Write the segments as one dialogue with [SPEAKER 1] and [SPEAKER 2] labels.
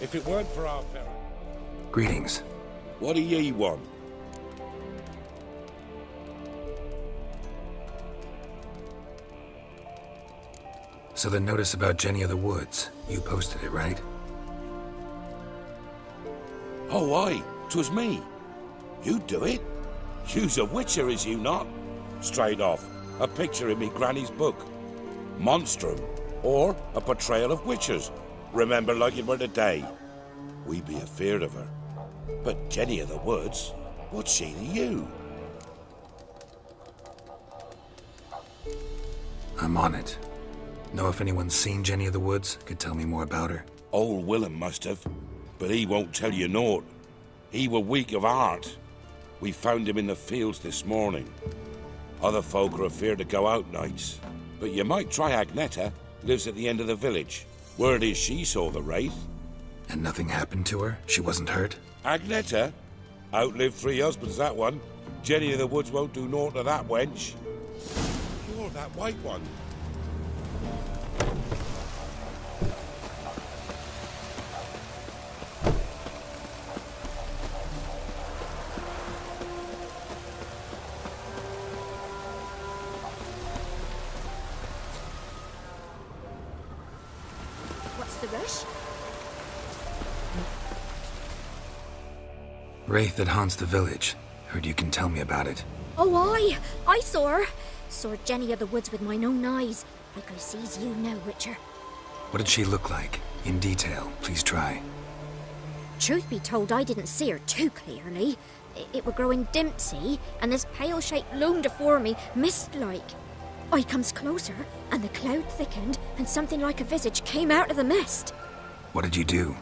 [SPEAKER 1] If it weren't for our ferry...
[SPEAKER 2] Greetings.
[SPEAKER 1] What do ye want?
[SPEAKER 2] So the notice about Jenny of the Woods, you posted it, right?
[SPEAKER 1] Oh, aye, 'twas me. You do it? You's a witcher, is you not? Straight off, a picture in me granny's book. Monstrum, or a portrayal of witchers. Remember like it were the day. We be afeard of her. But Jenny of the Woods, what's she to you?
[SPEAKER 2] I'm on it. Know if anyone's seen Jenny of the Woods? Could tell me more about her.
[SPEAKER 1] Old Willem must have, but he won't tell you naught. He were weak of heart. We found him in the fields this morning. Other folk are afeard to go out nights. But you might try Agneta, lives at the end of the village. Word is she saw the wraith.
[SPEAKER 2] And nothing happened to her? She wasn't hurt?
[SPEAKER 1] Agneta? Outlived 3 husbands, that one. Jenny of the Woods won't do naught to that wench. You're that white one.
[SPEAKER 3] What's the rush?
[SPEAKER 2] Wraith that haunts the village. Heard you can tell me about it.
[SPEAKER 3] Oh, aye. I saw her. Saw Jenny of the Woods with mine own eyes. Like I sees you now, Witcher.
[SPEAKER 2] What did she look like? In detail, please try.
[SPEAKER 3] Truth be told, I didn't see her too clearly. It were growing dim, see, and this pale shape loomed afore me, mist-like. I comes closer, and the cloud thickened, and something like a visage came out of the mist.
[SPEAKER 2] What did you do?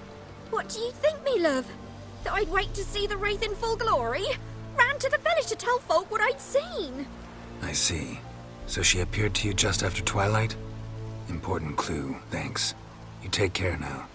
[SPEAKER 3] What do you think, me love? That I'd wait to see the wraith in full glory? Ran to the village to tell folk what I'd seen.
[SPEAKER 2] I see. So she appeared to you just after twilight? Important clue, thanks. You take care now.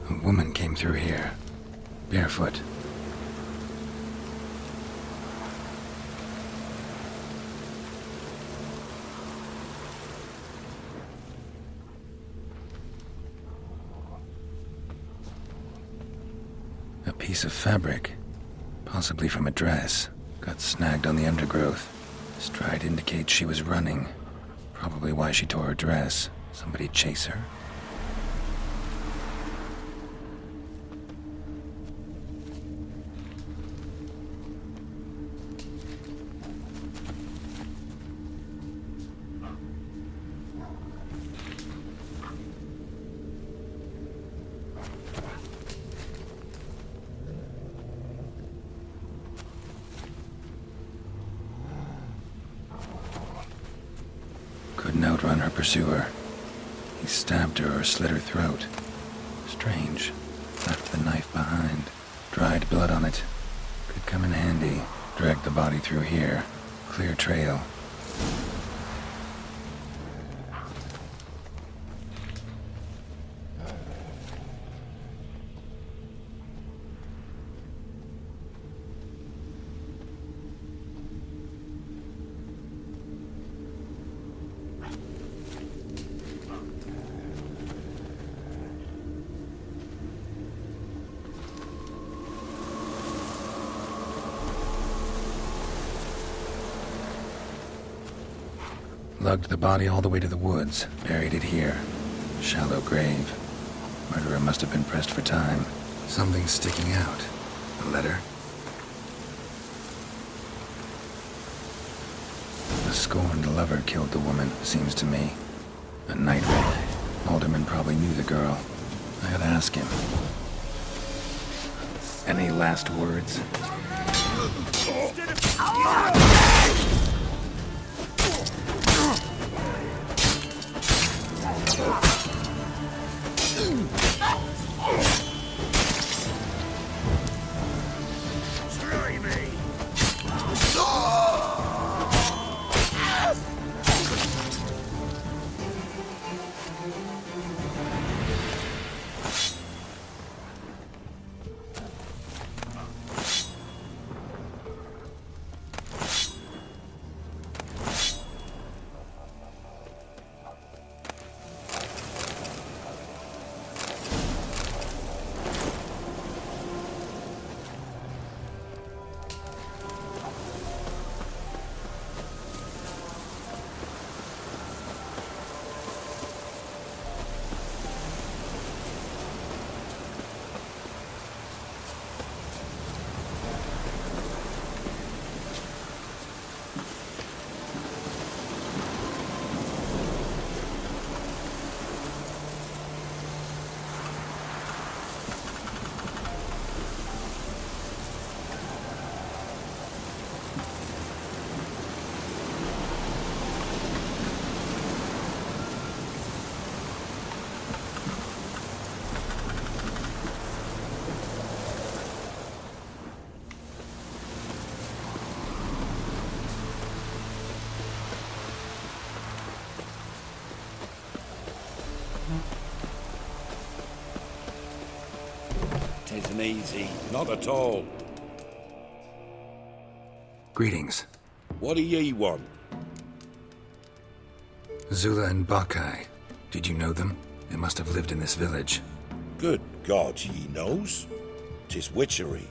[SPEAKER 2] A woman came through here, barefoot. A piece of fabric, possibly from a dress, got snagged on the undergrowth. Stride indicates she was running. Probably why she tore her dress. Somebody chase her? Couldn't outrun her pursuer. He stabbed her or slit her throat. Strange. Left the knife behind. Dried blood on it. Could come in handy. Dragged the body through here. Clear trail. Lugged the body all the way to the woods, buried it here. Shallow grave. Murderer must have been pressed for time. Something's sticking out. A letter? A scorned lover killed the woman, seems to me. A night wraith. Alderman probably knew the girl. I gotta ask him. Any last words?
[SPEAKER 1] Try me! Tisn't easy, not at all.
[SPEAKER 2] Greetings.
[SPEAKER 1] What do ye want?
[SPEAKER 2] Zula and Bakai. Did you know them? They must have lived in this village.
[SPEAKER 1] Good God, ye knows. 'Tis witchery.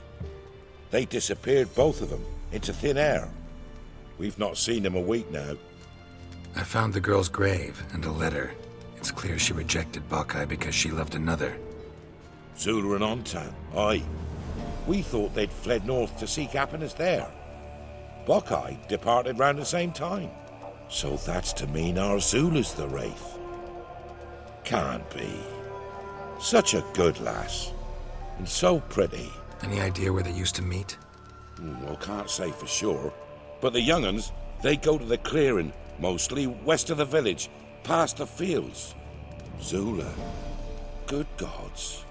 [SPEAKER 1] They disappeared, both of them, into thin air. We've not seen them a week now.
[SPEAKER 2] I found the girl's grave and a letter. It's clear she rejected Bakai because she loved another.
[SPEAKER 1] Zula and Ontan, aye. We thought they'd fled north to seek happiness there. Buckeye departed round the same time. So that's to mean our Zula's the Wraith. Can't be. Such a good lass. And so pretty.
[SPEAKER 2] Any idea where they used to meet?
[SPEAKER 1] Well, can't say for sure. But the young'uns, they go to the clearing, mostly west of the village, past the fields. Zula. Good gods.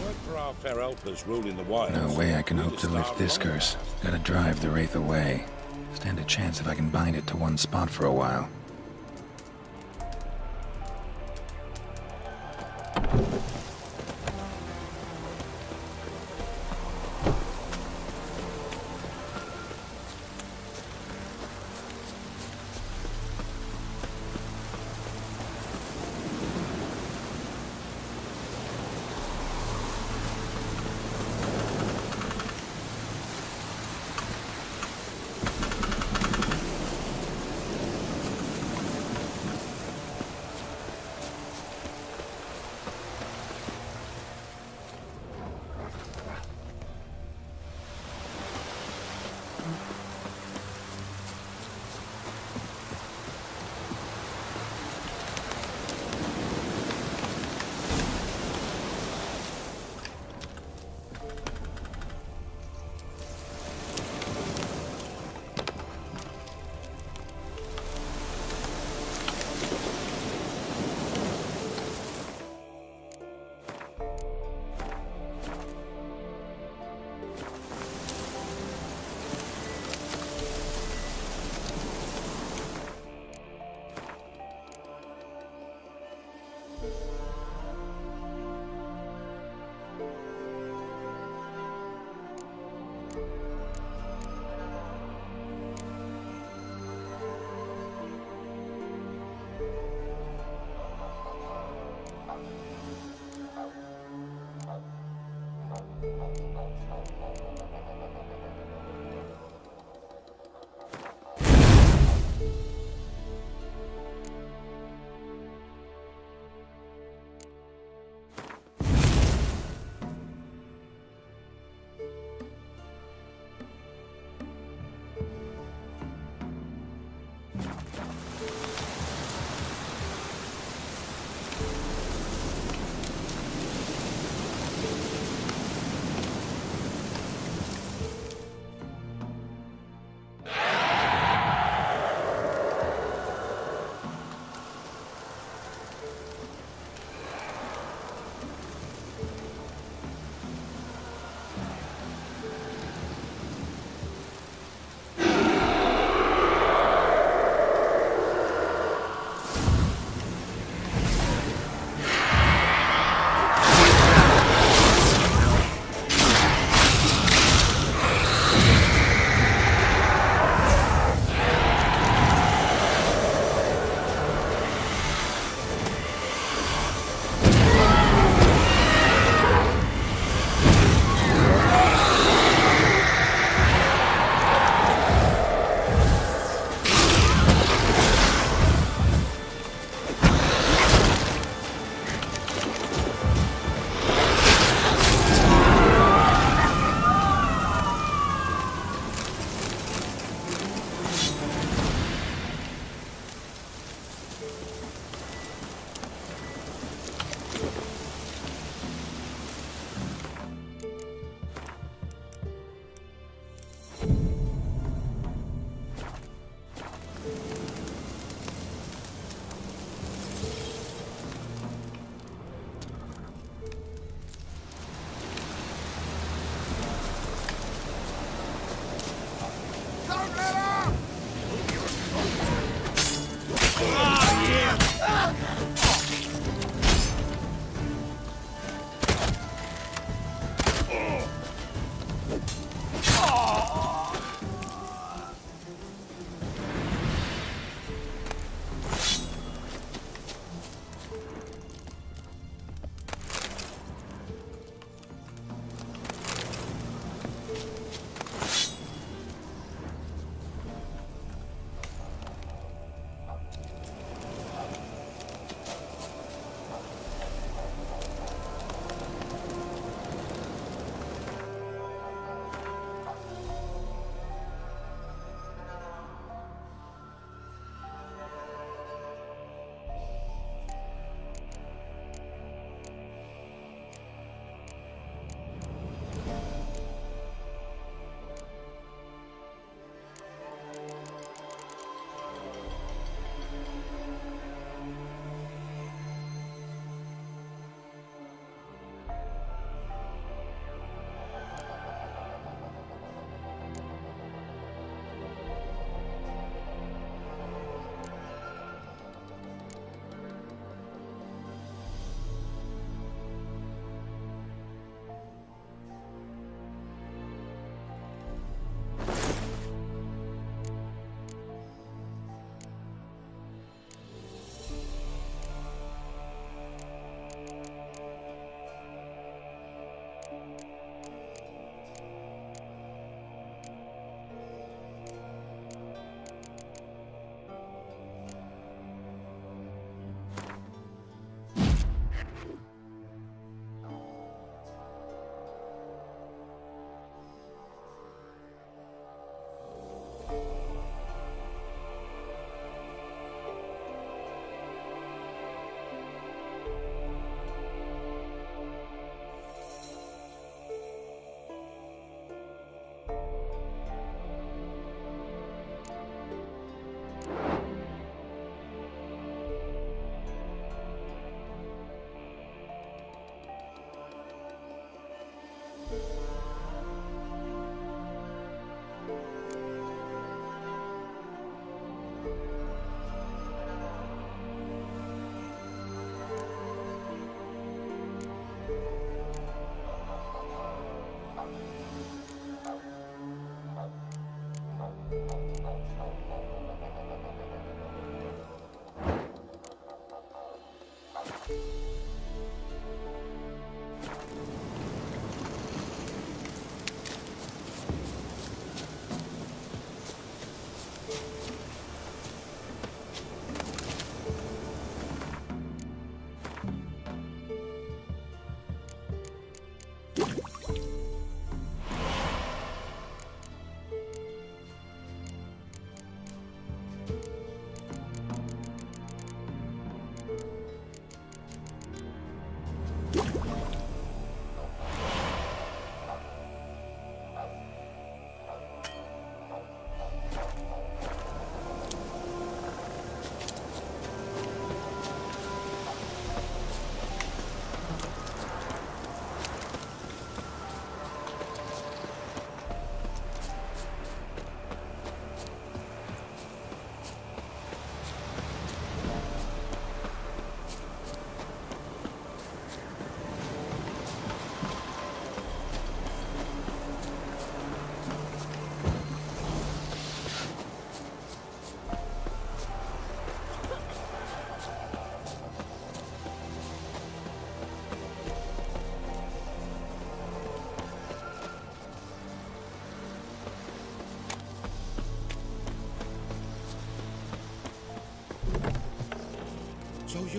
[SPEAKER 1] Weren't for our fair helpers ruling the wilds.
[SPEAKER 2] No way I can
[SPEAKER 1] we'd
[SPEAKER 2] hope
[SPEAKER 1] have
[SPEAKER 2] to lift
[SPEAKER 1] starved
[SPEAKER 2] this
[SPEAKER 1] long
[SPEAKER 2] curse.
[SPEAKER 1] past.
[SPEAKER 2] Gotta drive the Wraith away. Stand a chance if I can bind it to one spot for a while.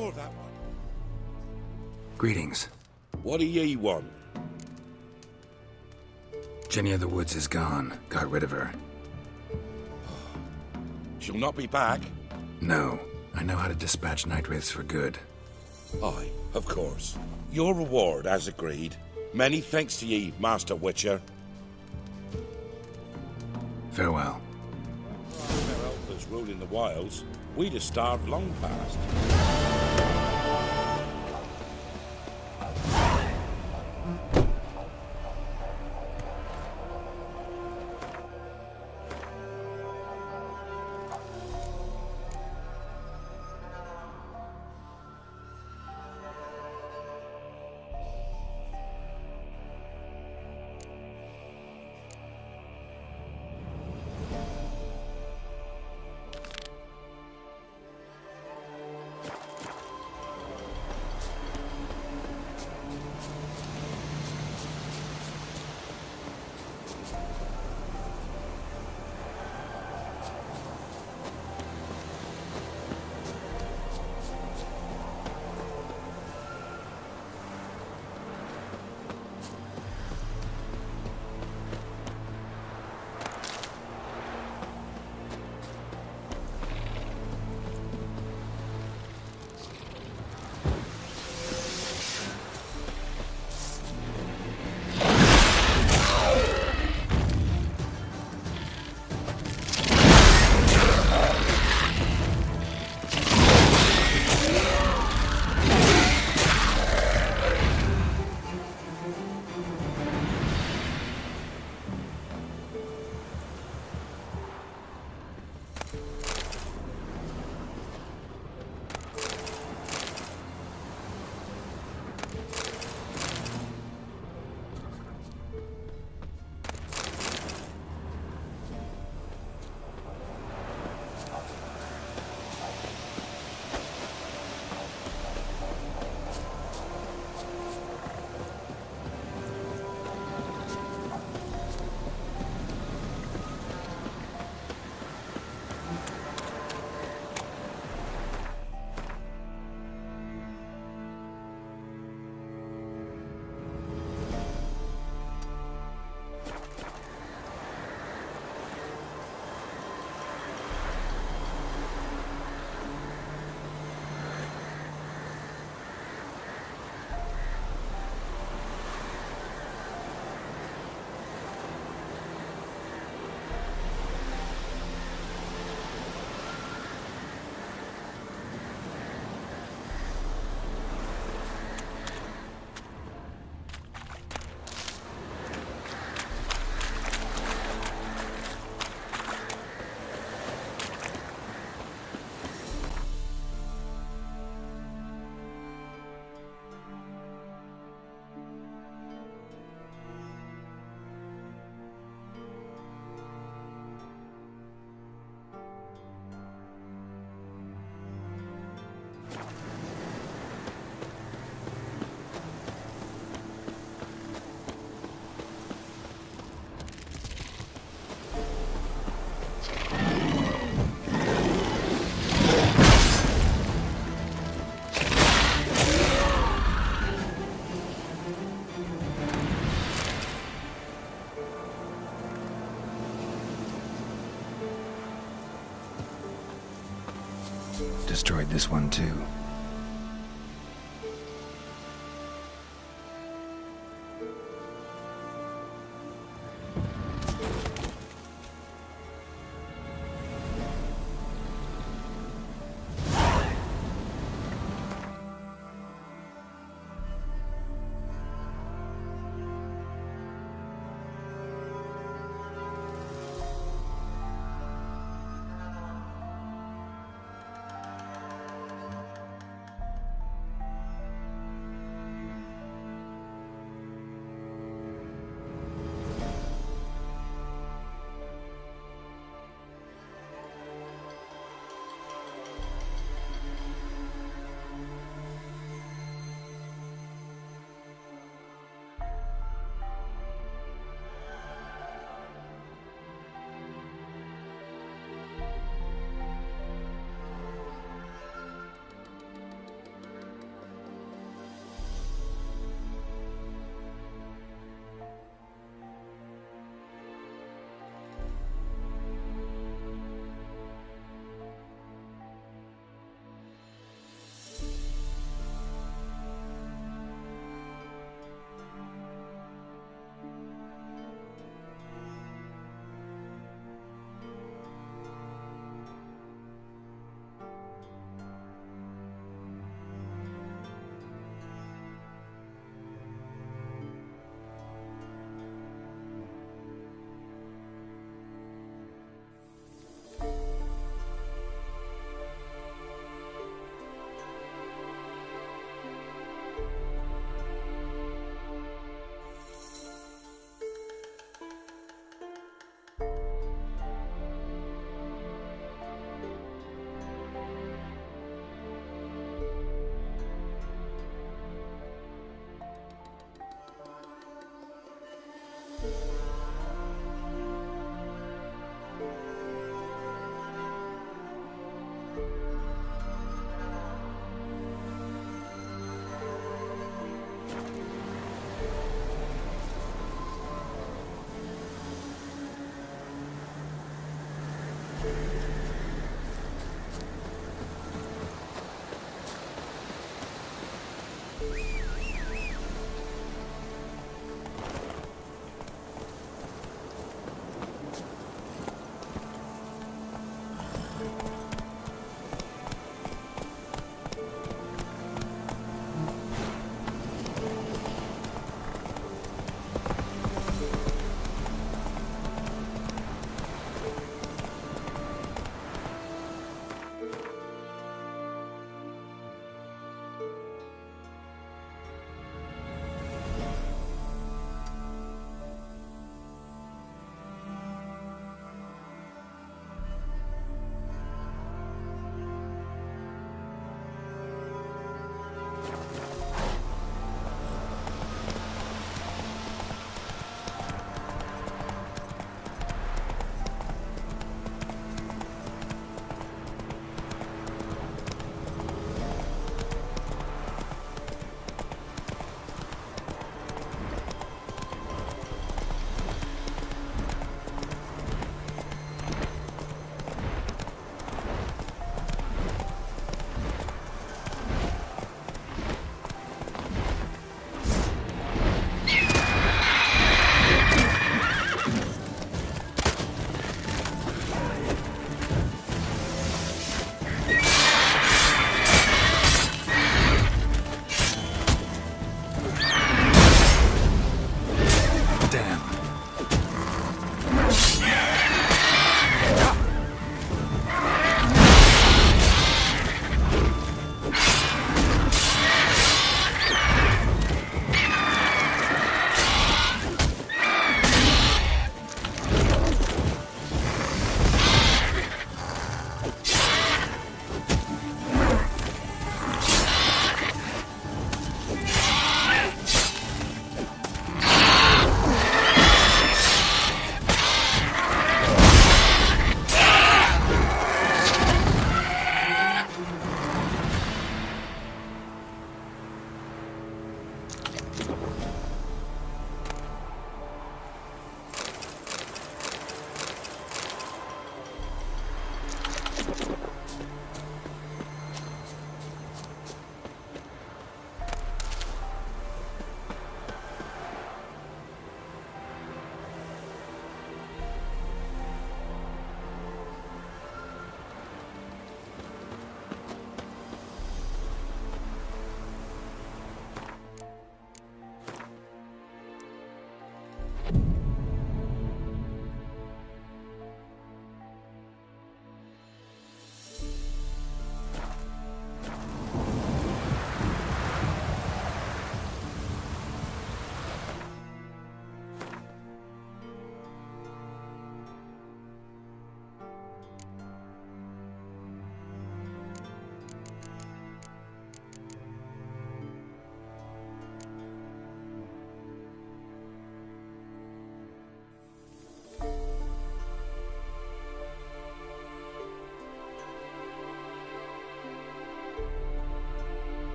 [SPEAKER 1] You're that one.
[SPEAKER 2] Greetings.
[SPEAKER 1] What do ye want?
[SPEAKER 2] Jenny of the Woods is gone. Got rid of her.
[SPEAKER 1] She'll not be back?
[SPEAKER 2] No. I know how to dispatch night wraiths for good.
[SPEAKER 1] Aye, of course. Your reward, as agreed. Many thanks to ye, Master Witcher.
[SPEAKER 2] Farewell.
[SPEAKER 1] Fair elves ruling the wilds, we'd have starved long past.
[SPEAKER 2] Destroyed this one too.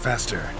[SPEAKER 2] Faster.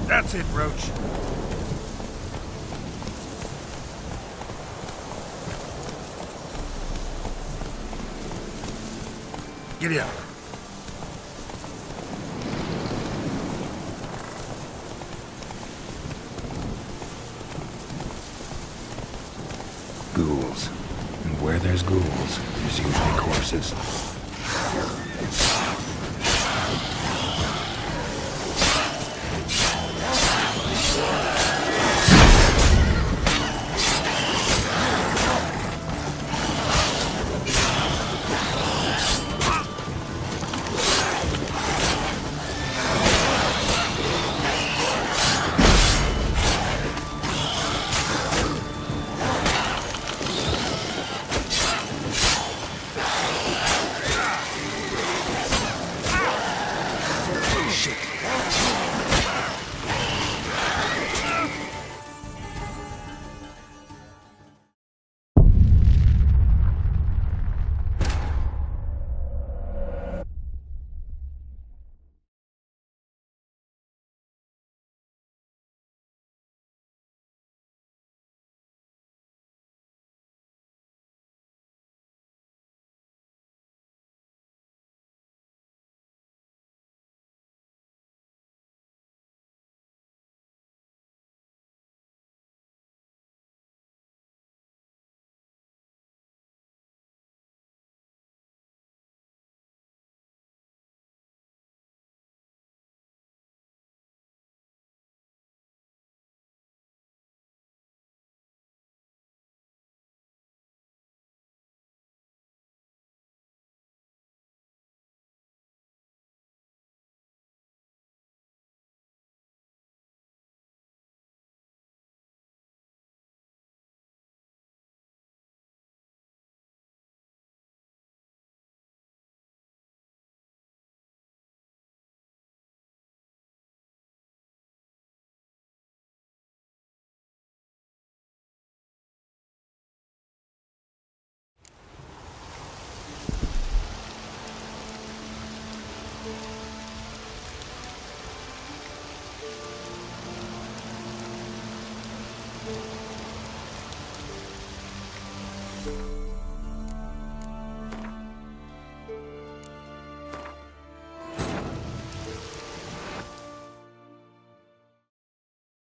[SPEAKER 4] That's it, Roach. Giddy up.
[SPEAKER 2] Ghouls. And where there's ghouls, there's usually corpses.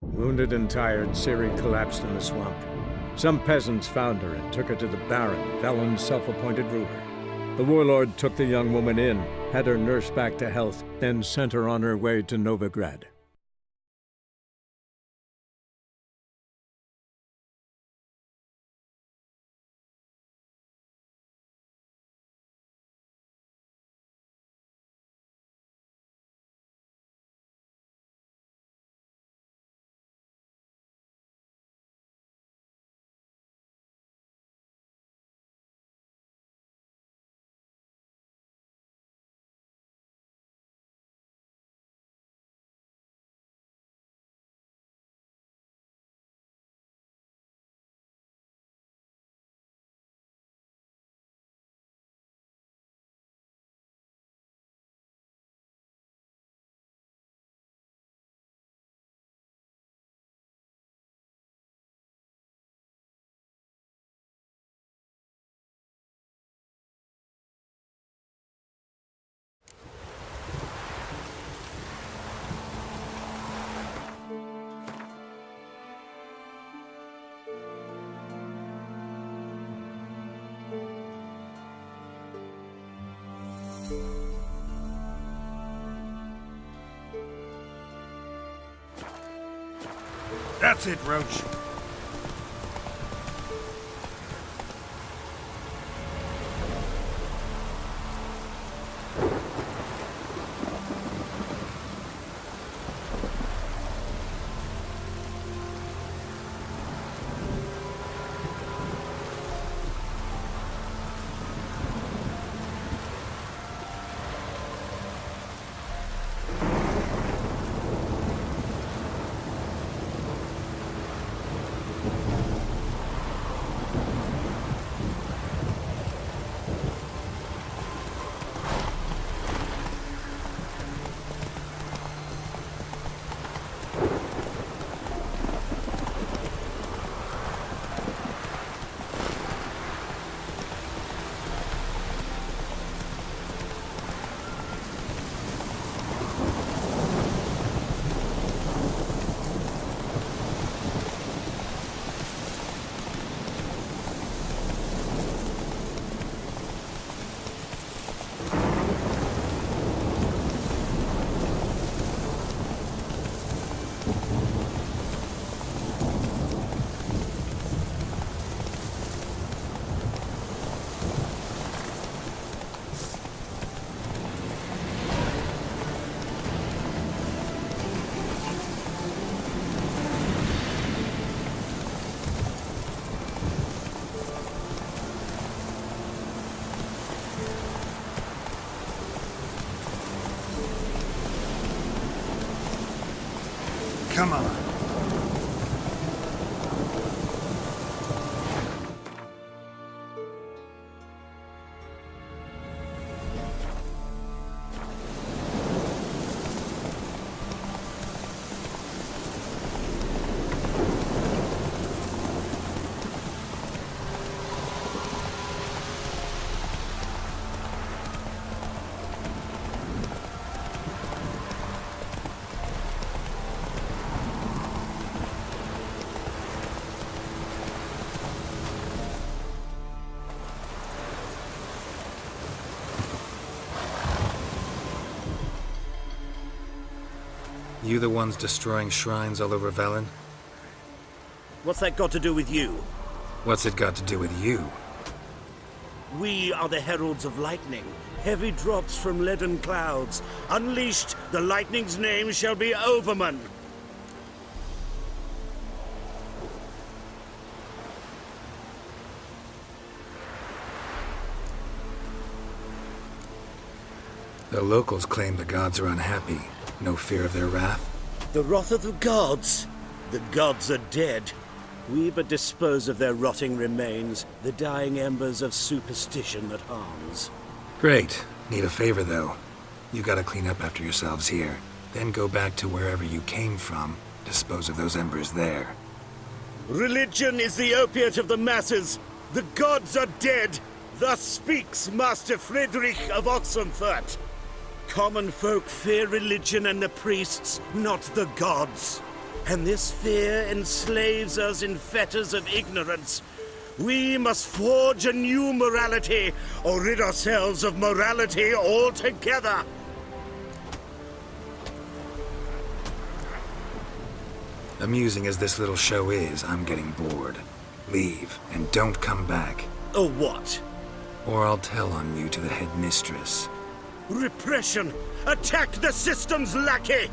[SPEAKER 5] Wounded and tired, Ciri collapsed in the swamp. Some peasants found her and took her to the Baron, Velen's self-appointed ruler. The warlord took the young woman in, had her nursed back to health, then sent her on her way to Novigrad.
[SPEAKER 4] That's it, Roach. Come on.
[SPEAKER 6] You the ones destroying shrines all over Velen?
[SPEAKER 7] What's that got to do with you?
[SPEAKER 6] What's it got to do with you?
[SPEAKER 7] We are the heralds of lightning. Heavy drops from leaden clouds. Unleashed, the lightning's name shall be Overman.
[SPEAKER 6] The locals claim the gods are unhappy. No fear of their wrath?
[SPEAKER 7] The wrath of the gods? The gods are dead. We but dispose of their rotting remains, the dying embers of superstition that harms.
[SPEAKER 6] Great. Need a favor, though. You gotta clean up after yourselves here. Then go back to wherever you came from. Dispose of those embers there.
[SPEAKER 7] Religion is the opiate of the masses. The gods are dead. Thus speaks Master Friedrich of Oxenfurt. Common folk fear religion and the priests, not the gods. And this fear enslaves us in fetters of ignorance. We must forge a new morality, or rid ourselves of morality altogether.
[SPEAKER 6] Amusing as this little show is, I'm getting bored. Leave, and don't come back.
[SPEAKER 7] Oh, what?
[SPEAKER 6] Or I'll tell on you to the headmistress.
[SPEAKER 7] Repression! Attack the system's lackey!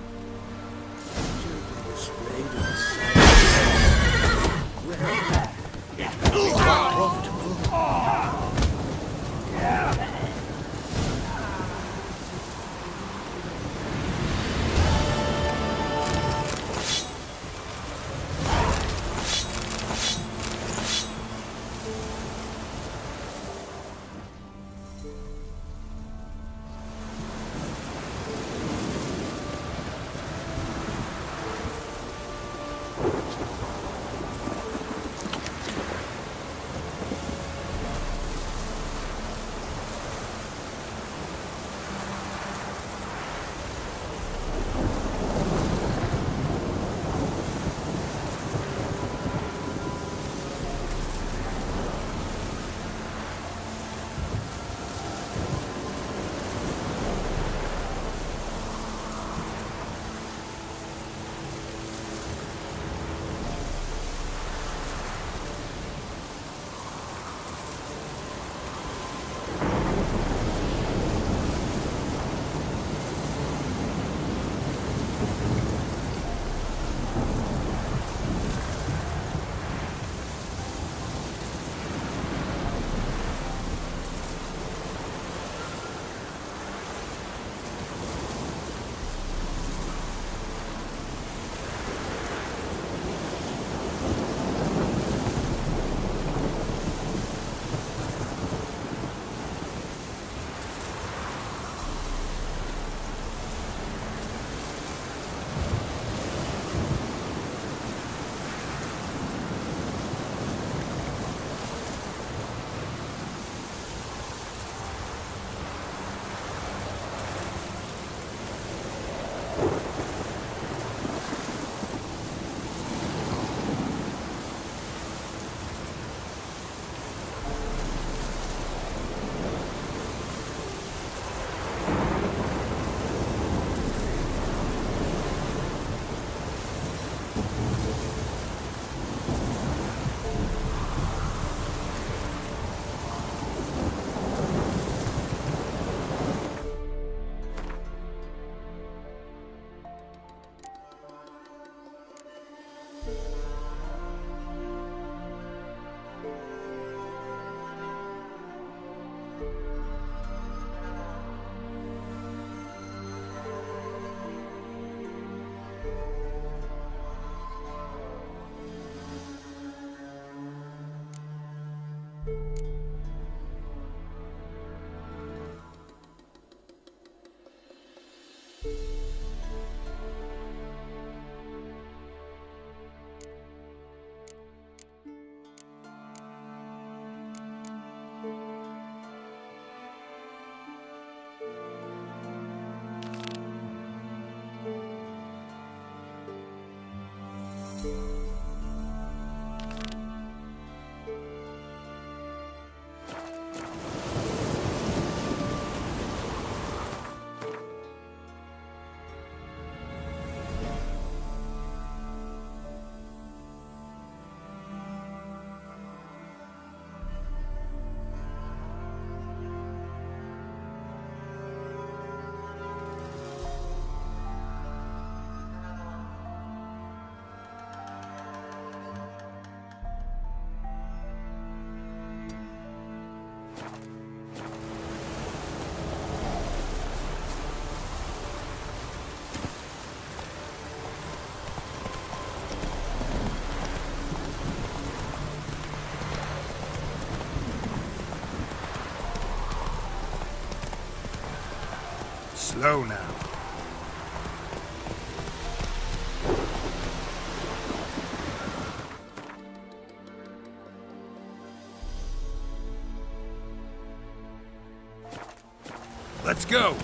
[SPEAKER 4] Slow now. Let's go!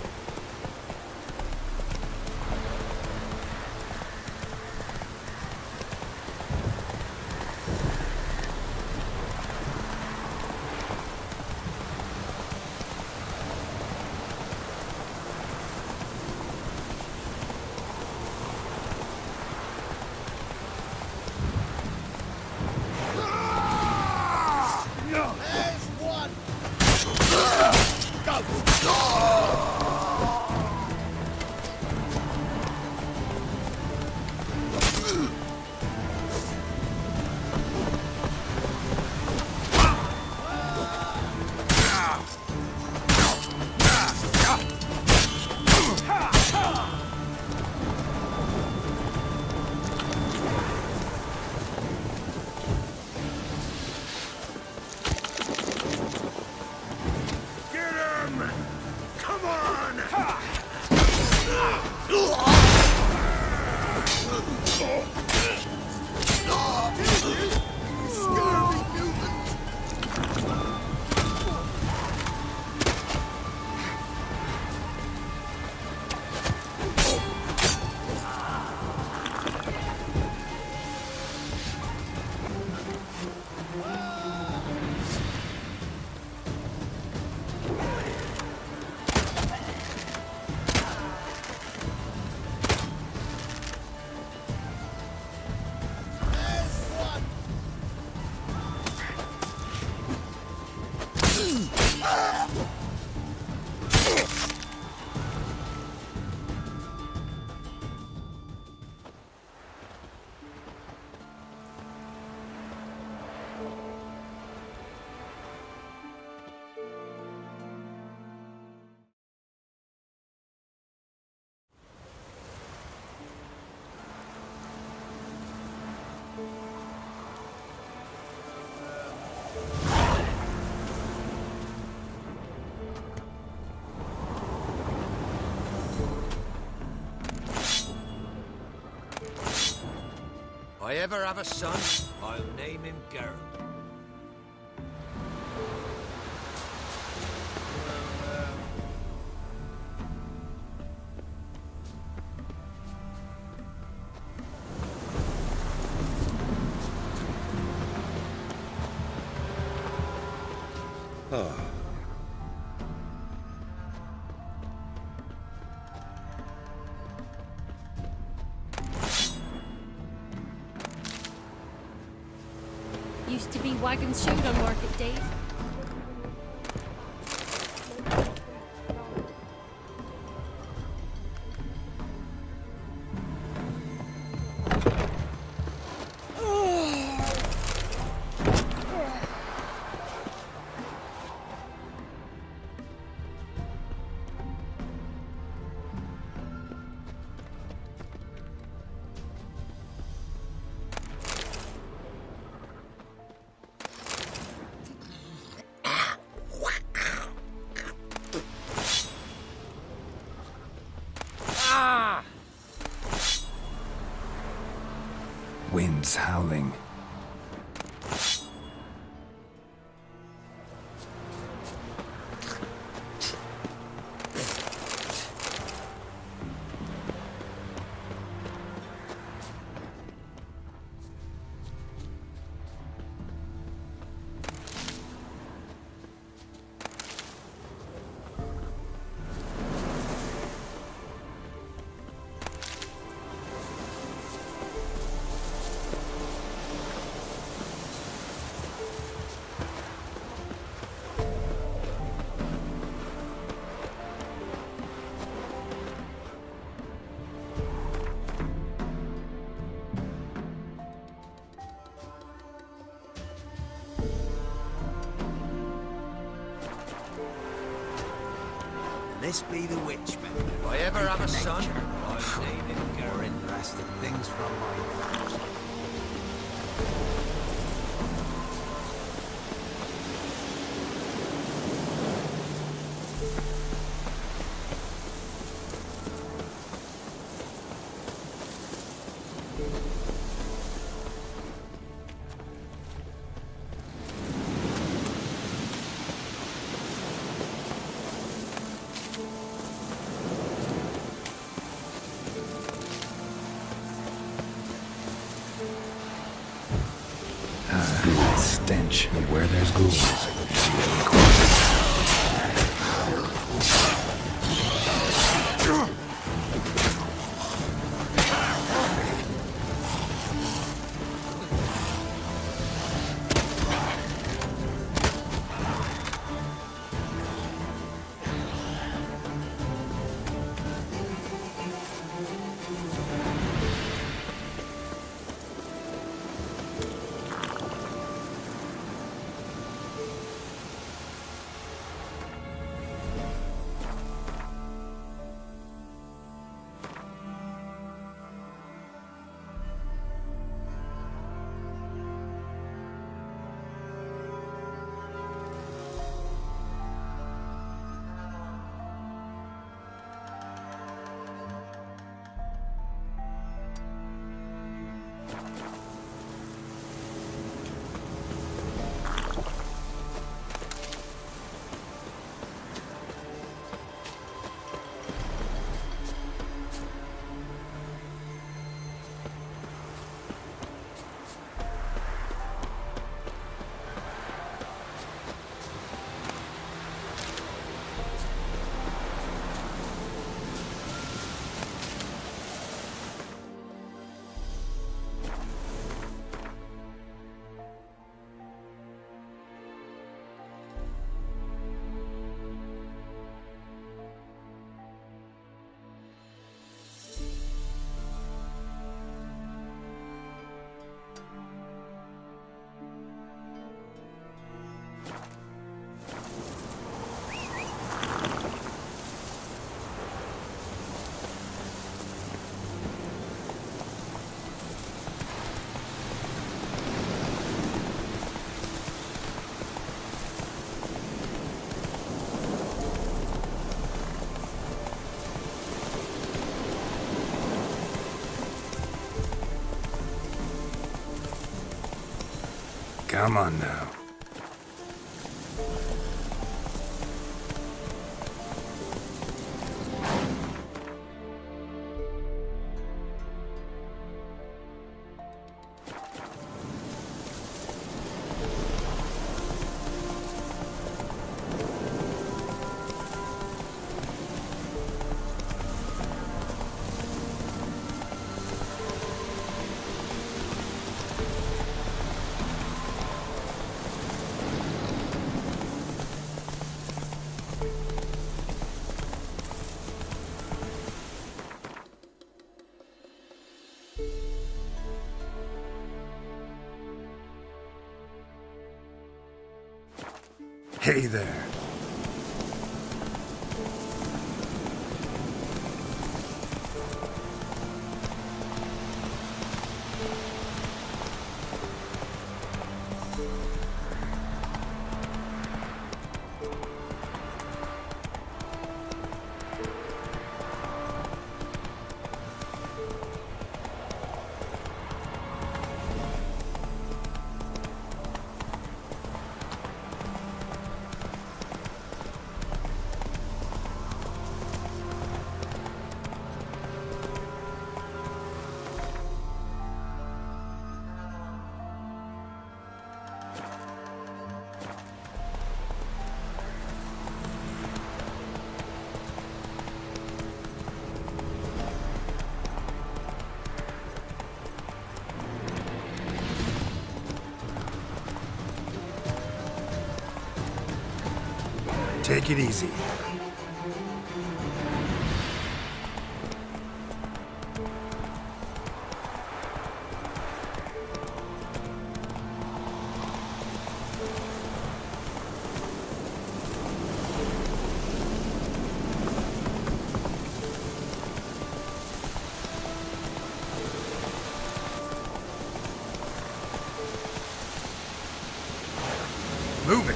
[SPEAKER 8] If I ever have a son, I'll name him Geralt.
[SPEAKER 9] Used to be wagons showed on market days.
[SPEAKER 2] Winds howling.
[SPEAKER 8] This be the Witchman. If I ever have a son, I'll name him Geralt.
[SPEAKER 6] Blasted things from my...
[SPEAKER 2] stench, and where there's ghouls, there's usually corpses.
[SPEAKER 6] Come on now. Hey there. Take it easy. Move it.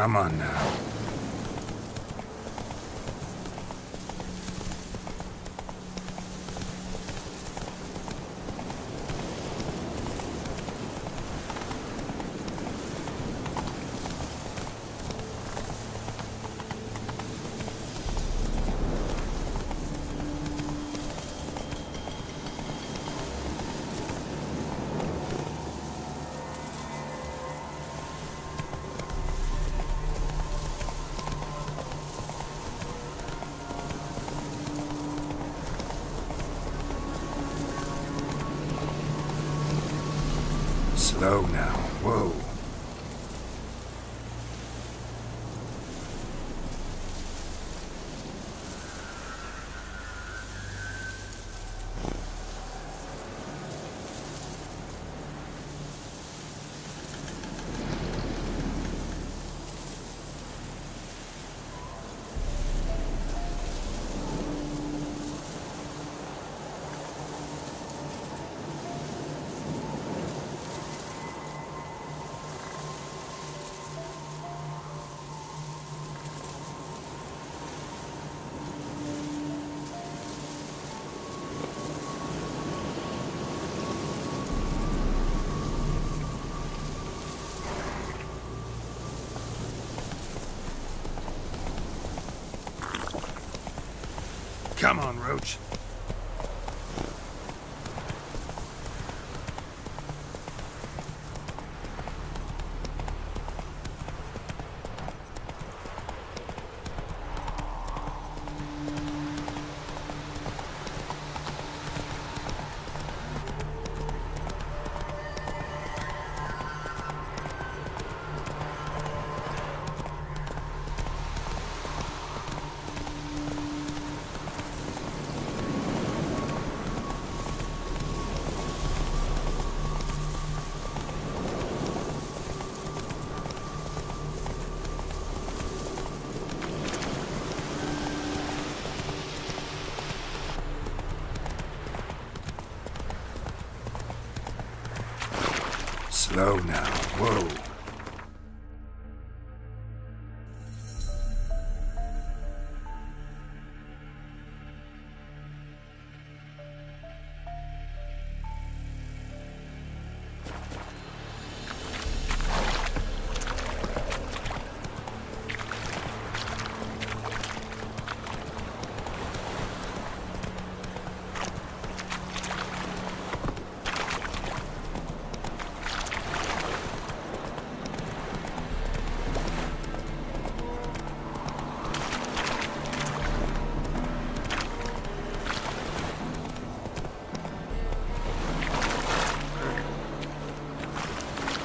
[SPEAKER 6] Come on now. Slow now. Whoa. Come on, Roach. Slow now. Whoa.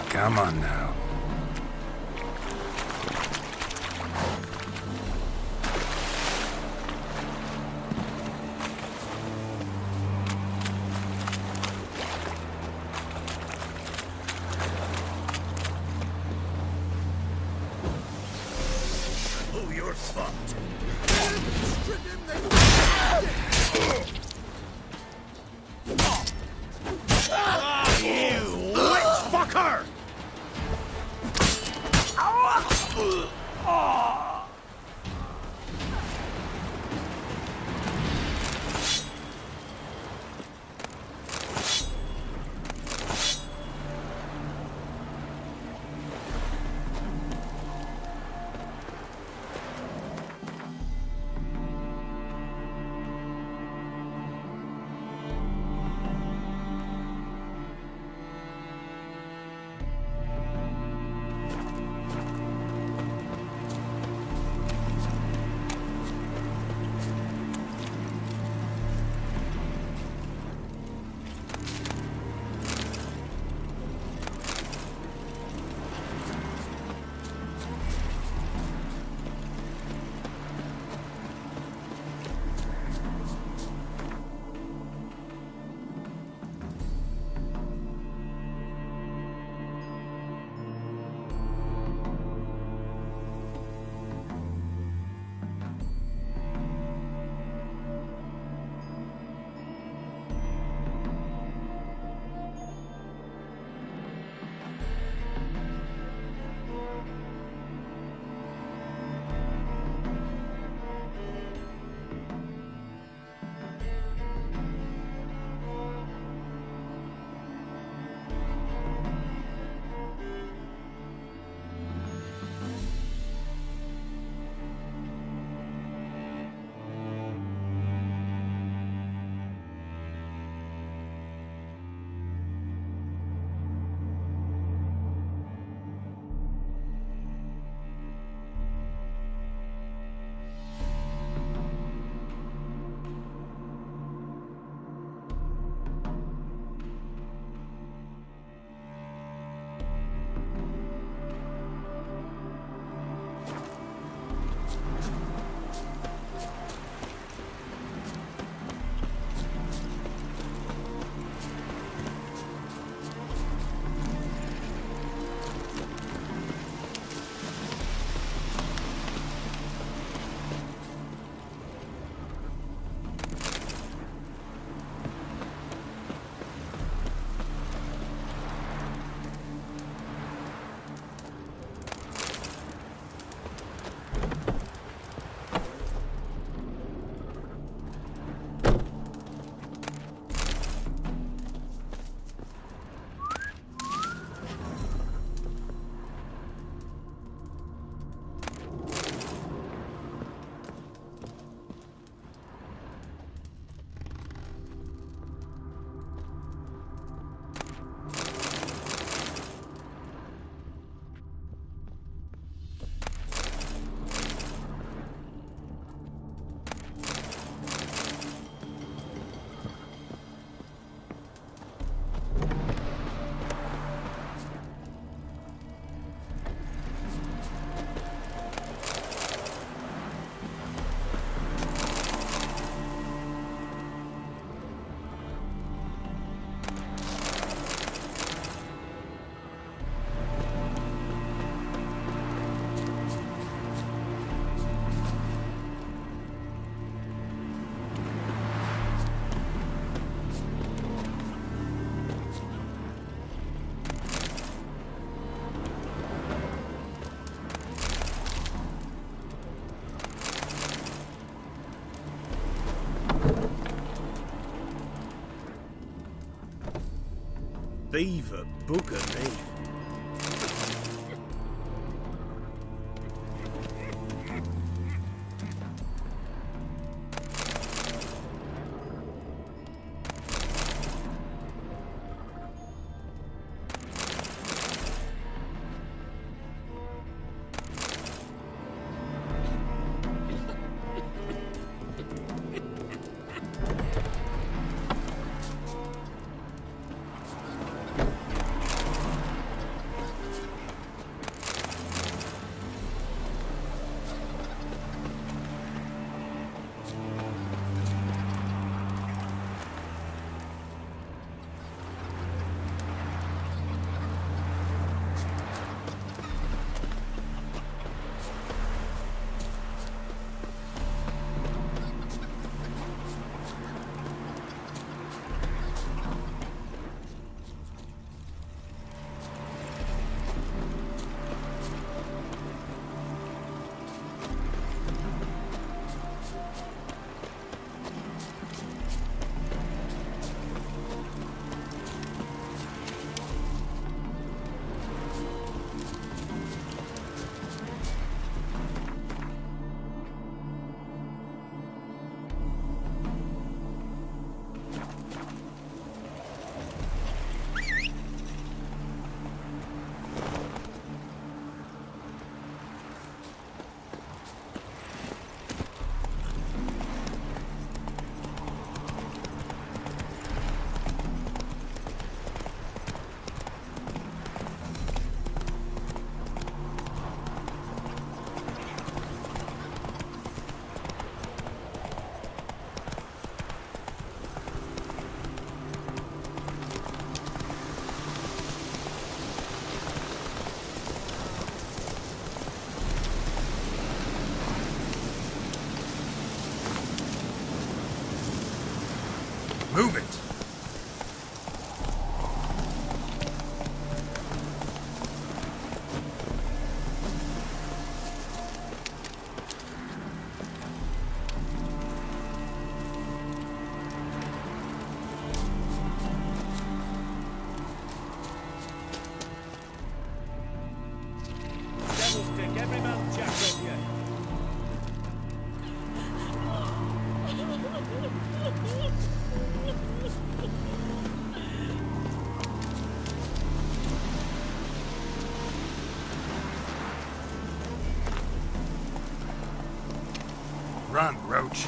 [SPEAKER 6] Come on now.
[SPEAKER 7] Oh, you're fucked. You witch fucker! beaver booger me.
[SPEAKER 6] Move it!
[SPEAKER 7] Stick every man's jack on you.
[SPEAKER 6] Run, Roach.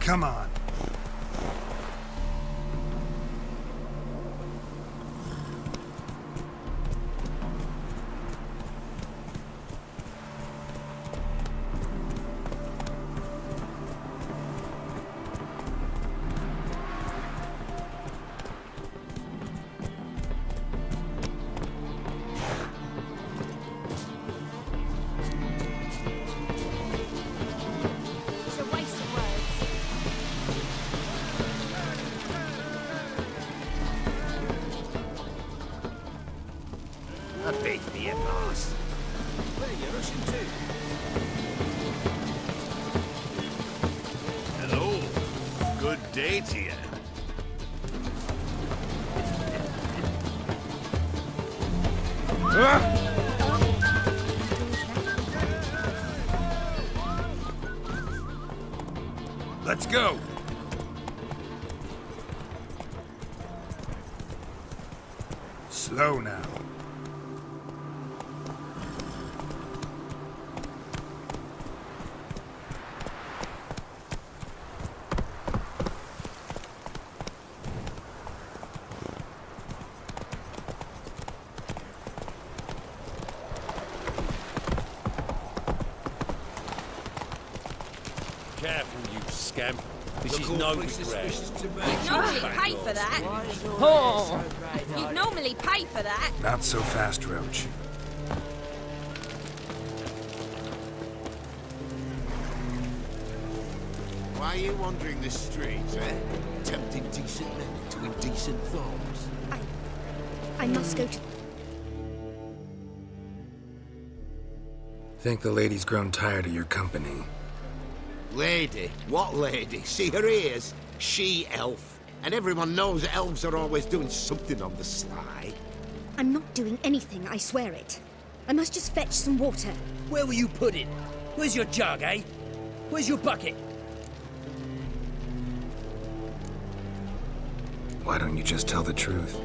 [SPEAKER 6] Come on.
[SPEAKER 9] It's a waste of words.
[SPEAKER 8] A big beer boss. Where are you rushing to?
[SPEAKER 4] Hello. Good day to you. Let's go.
[SPEAKER 6] Slow now.
[SPEAKER 1] scam. This is no regret.
[SPEAKER 9] Normally pay for that.
[SPEAKER 8] Oh!
[SPEAKER 9] You'd normally pay for that.
[SPEAKER 6] Not so fast, Roach.
[SPEAKER 4] Why are you wandering the streets, eh? Tempting decent men into indecent thoughts.
[SPEAKER 3] I must go to...
[SPEAKER 6] Think the lady's grown tired of your company.
[SPEAKER 4] Lady? What lady? See her ears? She-elf. And everyone knows elves are always doing something on the sly.
[SPEAKER 3] I'm not doing anything, I swear it. I must just fetch some water.
[SPEAKER 8] Where will you put it? Where's your jug, eh? Where's your bucket?
[SPEAKER 6] Why don't you just tell the truth?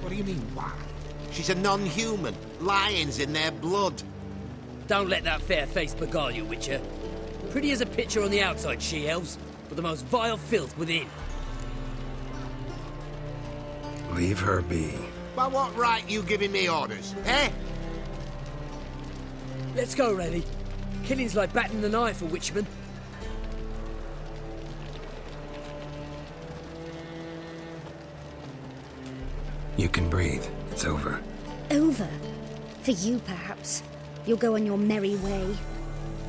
[SPEAKER 4] What do you mean, why? She's a non-human. Lions in their blood.
[SPEAKER 8] Don't let that fair face beguile you, Witcher. Pretty as a picture on the outside, she-elves, but the most vile filth within.
[SPEAKER 6] Leave her be.
[SPEAKER 4] By what right you giving me orders, eh?
[SPEAKER 8] Let's go, Rayleigh. Killing's like batting an eye for Witchman.
[SPEAKER 6] You can breathe. It's over.
[SPEAKER 3] Over. For you, perhaps. You'll go on your merry way.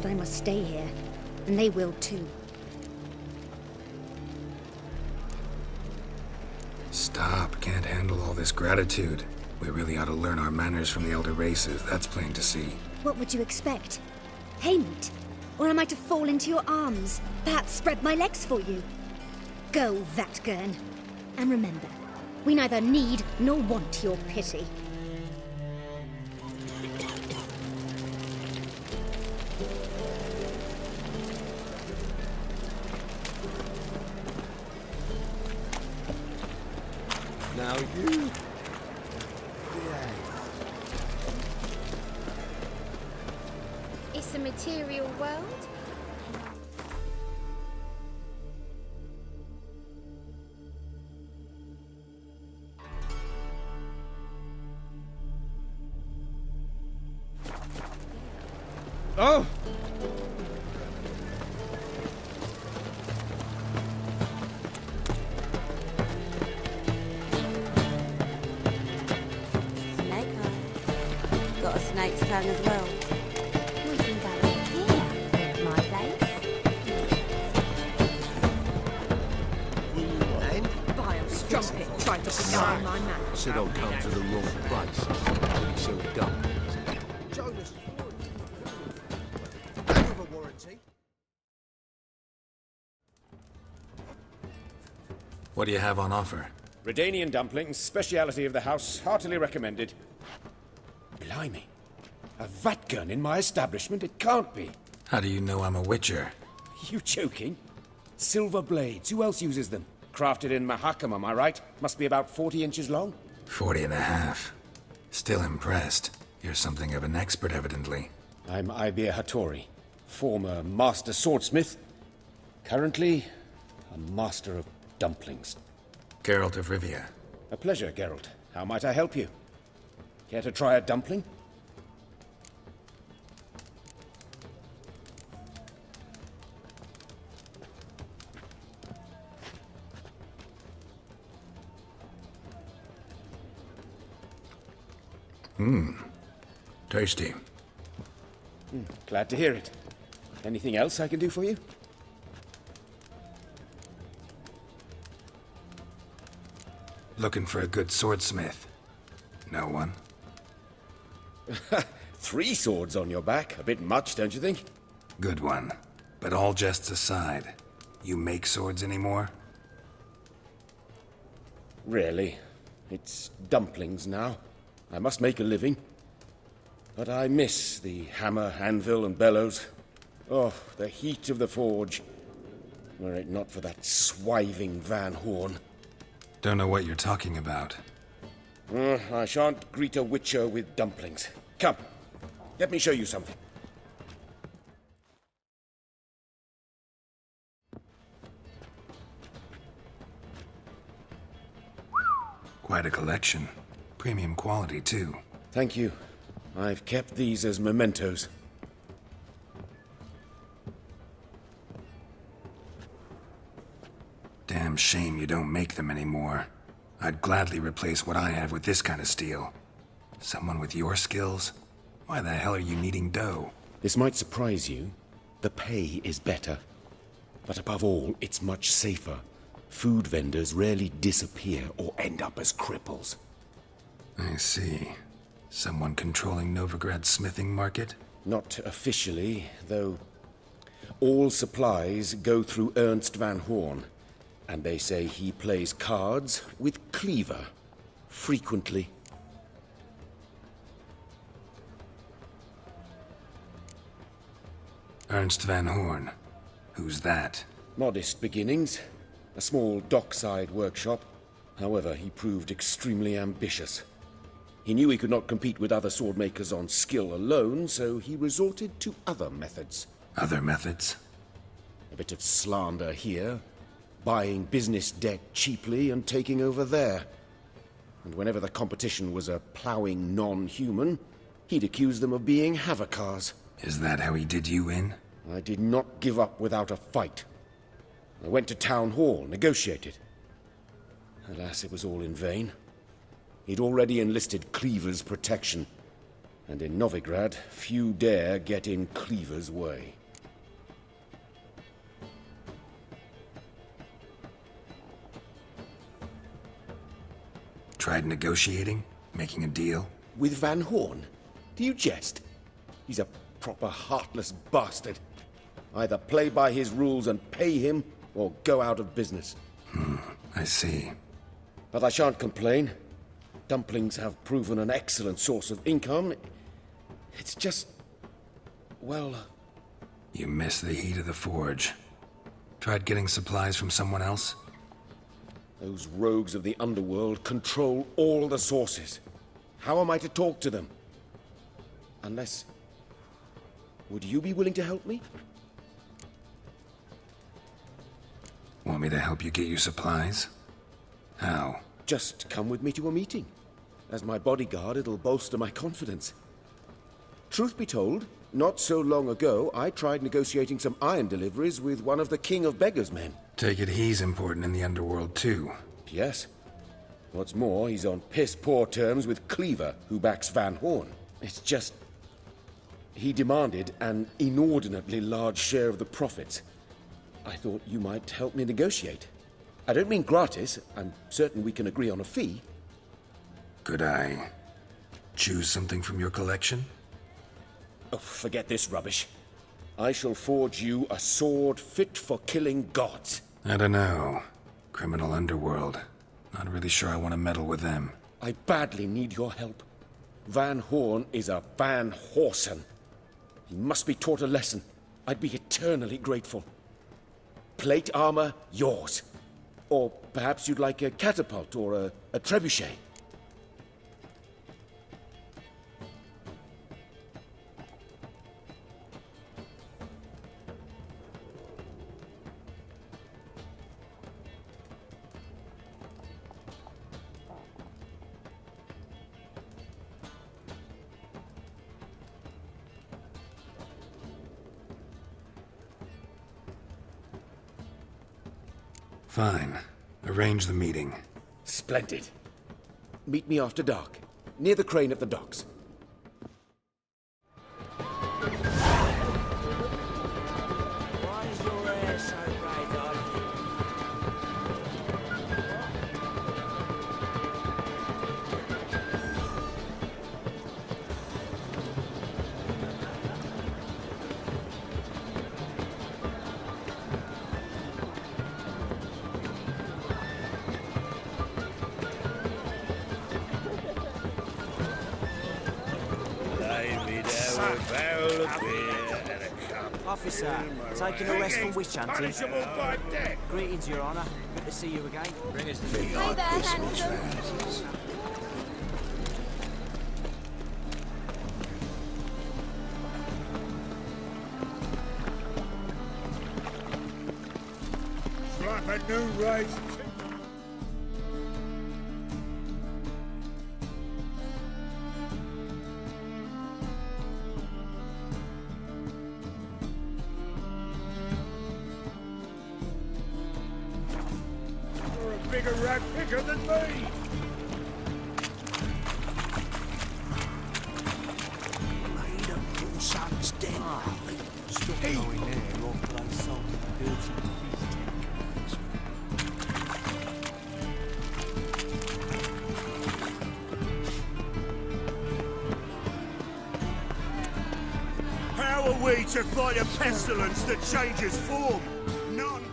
[SPEAKER 3] But I must stay here. And they will too.
[SPEAKER 6] Stop. Can't handle all this gratitude. We really ought to learn our manners from the elder races. That's plain to see.
[SPEAKER 3] What would you expect? Payment? Or am I to fall into your arms? Perhaps spread my legs for you? Go, Vatgern. And remember, we neither need nor want your pity.
[SPEAKER 4] Now you...
[SPEAKER 9] It's a material world.
[SPEAKER 5] Oh!
[SPEAKER 9] Snake eye. Got a snake's tongue as well. We can go in here. My place.
[SPEAKER 4] And
[SPEAKER 9] Vile strumpet tried to beguile my man.
[SPEAKER 4] said I'll come to the wrong place. Pretty so dumb. Jonas. Warranty.
[SPEAKER 6] What do you have on offer?
[SPEAKER 10] Redanian dumplings, speciality of the house, heartily recommended. Blimey. A Vatgern in my establishment? It can't be.
[SPEAKER 6] How do you know I'm a witcher?
[SPEAKER 10] You joking? Silver blades, who else uses them? Crafted in Mahakam, am I right? Must be about 40 inches long?
[SPEAKER 6] 40 and a half. Still impressed. You're something of an expert, evidently.
[SPEAKER 10] I'm Ibir Hattori, former master swordsmith. Currently, a master of dumplings.
[SPEAKER 6] Geralt of Rivia.
[SPEAKER 10] A pleasure, Geralt. How might I help you? Care to try a dumpling?
[SPEAKER 6] Tasty.
[SPEAKER 10] Glad to hear it. Anything else I can do for you?
[SPEAKER 6] Looking for a good swordsmith. No one?
[SPEAKER 10] 3 swords on your back. A bit much, don't you think?
[SPEAKER 6] Good one. But all jests aside, you make swords anymore?
[SPEAKER 10] Really. It's dumplings now. I must make a living. But I miss the hammer, anvil, and bellows. Oh, the heat of the forge. Were it not for that swiving Van Horn.
[SPEAKER 6] Don't know what you're talking about.
[SPEAKER 10] I shan't greet a witcher with dumplings. Come, let me show you something.
[SPEAKER 6] Quite a collection. Premium quality, too.
[SPEAKER 10] Thank you. I've kept these as mementos.
[SPEAKER 6] damn shame you don't make them anymore. I'd gladly replace what I have with this kind of steel. Someone with your skills? Why the hell are you needing dough?
[SPEAKER 10] This might surprise you. The pay is better. But above all, it's much safer. Food vendors rarely disappear or end up as cripples.
[SPEAKER 6] I see. Someone controlling Novigrad's smithing market?
[SPEAKER 10] Not officially, though. All supplies go through Ernst Van Horn, and they say he plays cards with Cleaver. Frequently.
[SPEAKER 6] Ernst Van Horn. Who's that?
[SPEAKER 10] Modest beginnings. A small dockside workshop. However, he proved extremely ambitious. He knew he could not compete with other sword makers on skill alone, so he resorted to other methods.
[SPEAKER 6] Other methods?
[SPEAKER 10] A bit of slander here, buying business debt cheaply and taking over there. And whenever the competition was a ploughing non-human, he'd accuse them of being Havocars.
[SPEAKER 6] Is that how he did you in?
[SPEAKER 10] I did not give up without a fight. I went to Town Hall, negotiated. Alas, it was all in vain. He'd already enlisted Cleaver's protection, and in Novigrad, few dare get in Cleaver's way.
[SPEAKER 6] Tried negotiating? Making a deal?
[SPEAKER 10] With Van Horn? Do you jest? He's a proper heartless bastard. Either play by his rules and pay him, or go out of business.
[SPEAKER 6] I see.
[SPEAKER 10] But I shan't complain. Dumplings have proven an excellent source of income. It's just... well...
[SPEAKER 6] You miss the heat of the forge. Tried getting supplies from someone else?
[SPEAKER 10] Those rogues of the underworld control all the sources. How am I to talk to them? Unless... would you be willing to help me?
[SPEAKER 6] Want me to help you get you supplies? How?
[SPEAKER 10] Just come with me to a meeting. As my bodyguard, it'll bolster my confidence. Truth be told, not so long ago, I tried negotiating some iron deliveries with one of the King of Beggars' men.
[SPEAKER 6] Take it he's important in the underworld, too.
[SPEAKER 10] Yes. What's more, he's on piss-poor terms with Cleaver, who backs Van Horn. It's just... he demanded an inordinately large share of the profits. I thought you might help me negotiate. I don't mean gratis. I'm certain we can agree on a fee.
[SPEAKER 6] Could I choose something from your collection?
[SPEAKER 10] Oh, forget this rubbish. I shall forge you a sword fit for killing gods.
[SPEAKER 6] I don't know. Criminal underworld. Not really sure I want to meddle with them.
[SPEAKER 10] I badly need your help. Van Horn is a Van Horsen. He must be taught a lesson. I'd be eternally grateful. Plate armor, yours. Or perhaps you'd like a catapult or a trebuchet.
[SPEAKER 6] Fine. Arrange the meeting.
[SPEAKER 10] Splendid. Meet me after dark, near the crane at the docks.
[SPEAKER 11] Why is your hair so red, Officer, taking a rest from witch hunting. Greetings, Your Honor. Good to see you again.
[SPEAKER 9] Hi there, handsome.
[SPEAKER 7] Slap a new rice. bigger rat picker than me!
[SPEAKER 11] Son's dead. Stop going there, or play some dirty
[SPEAKER 7] How are we to fight a pestilence that changes form? None.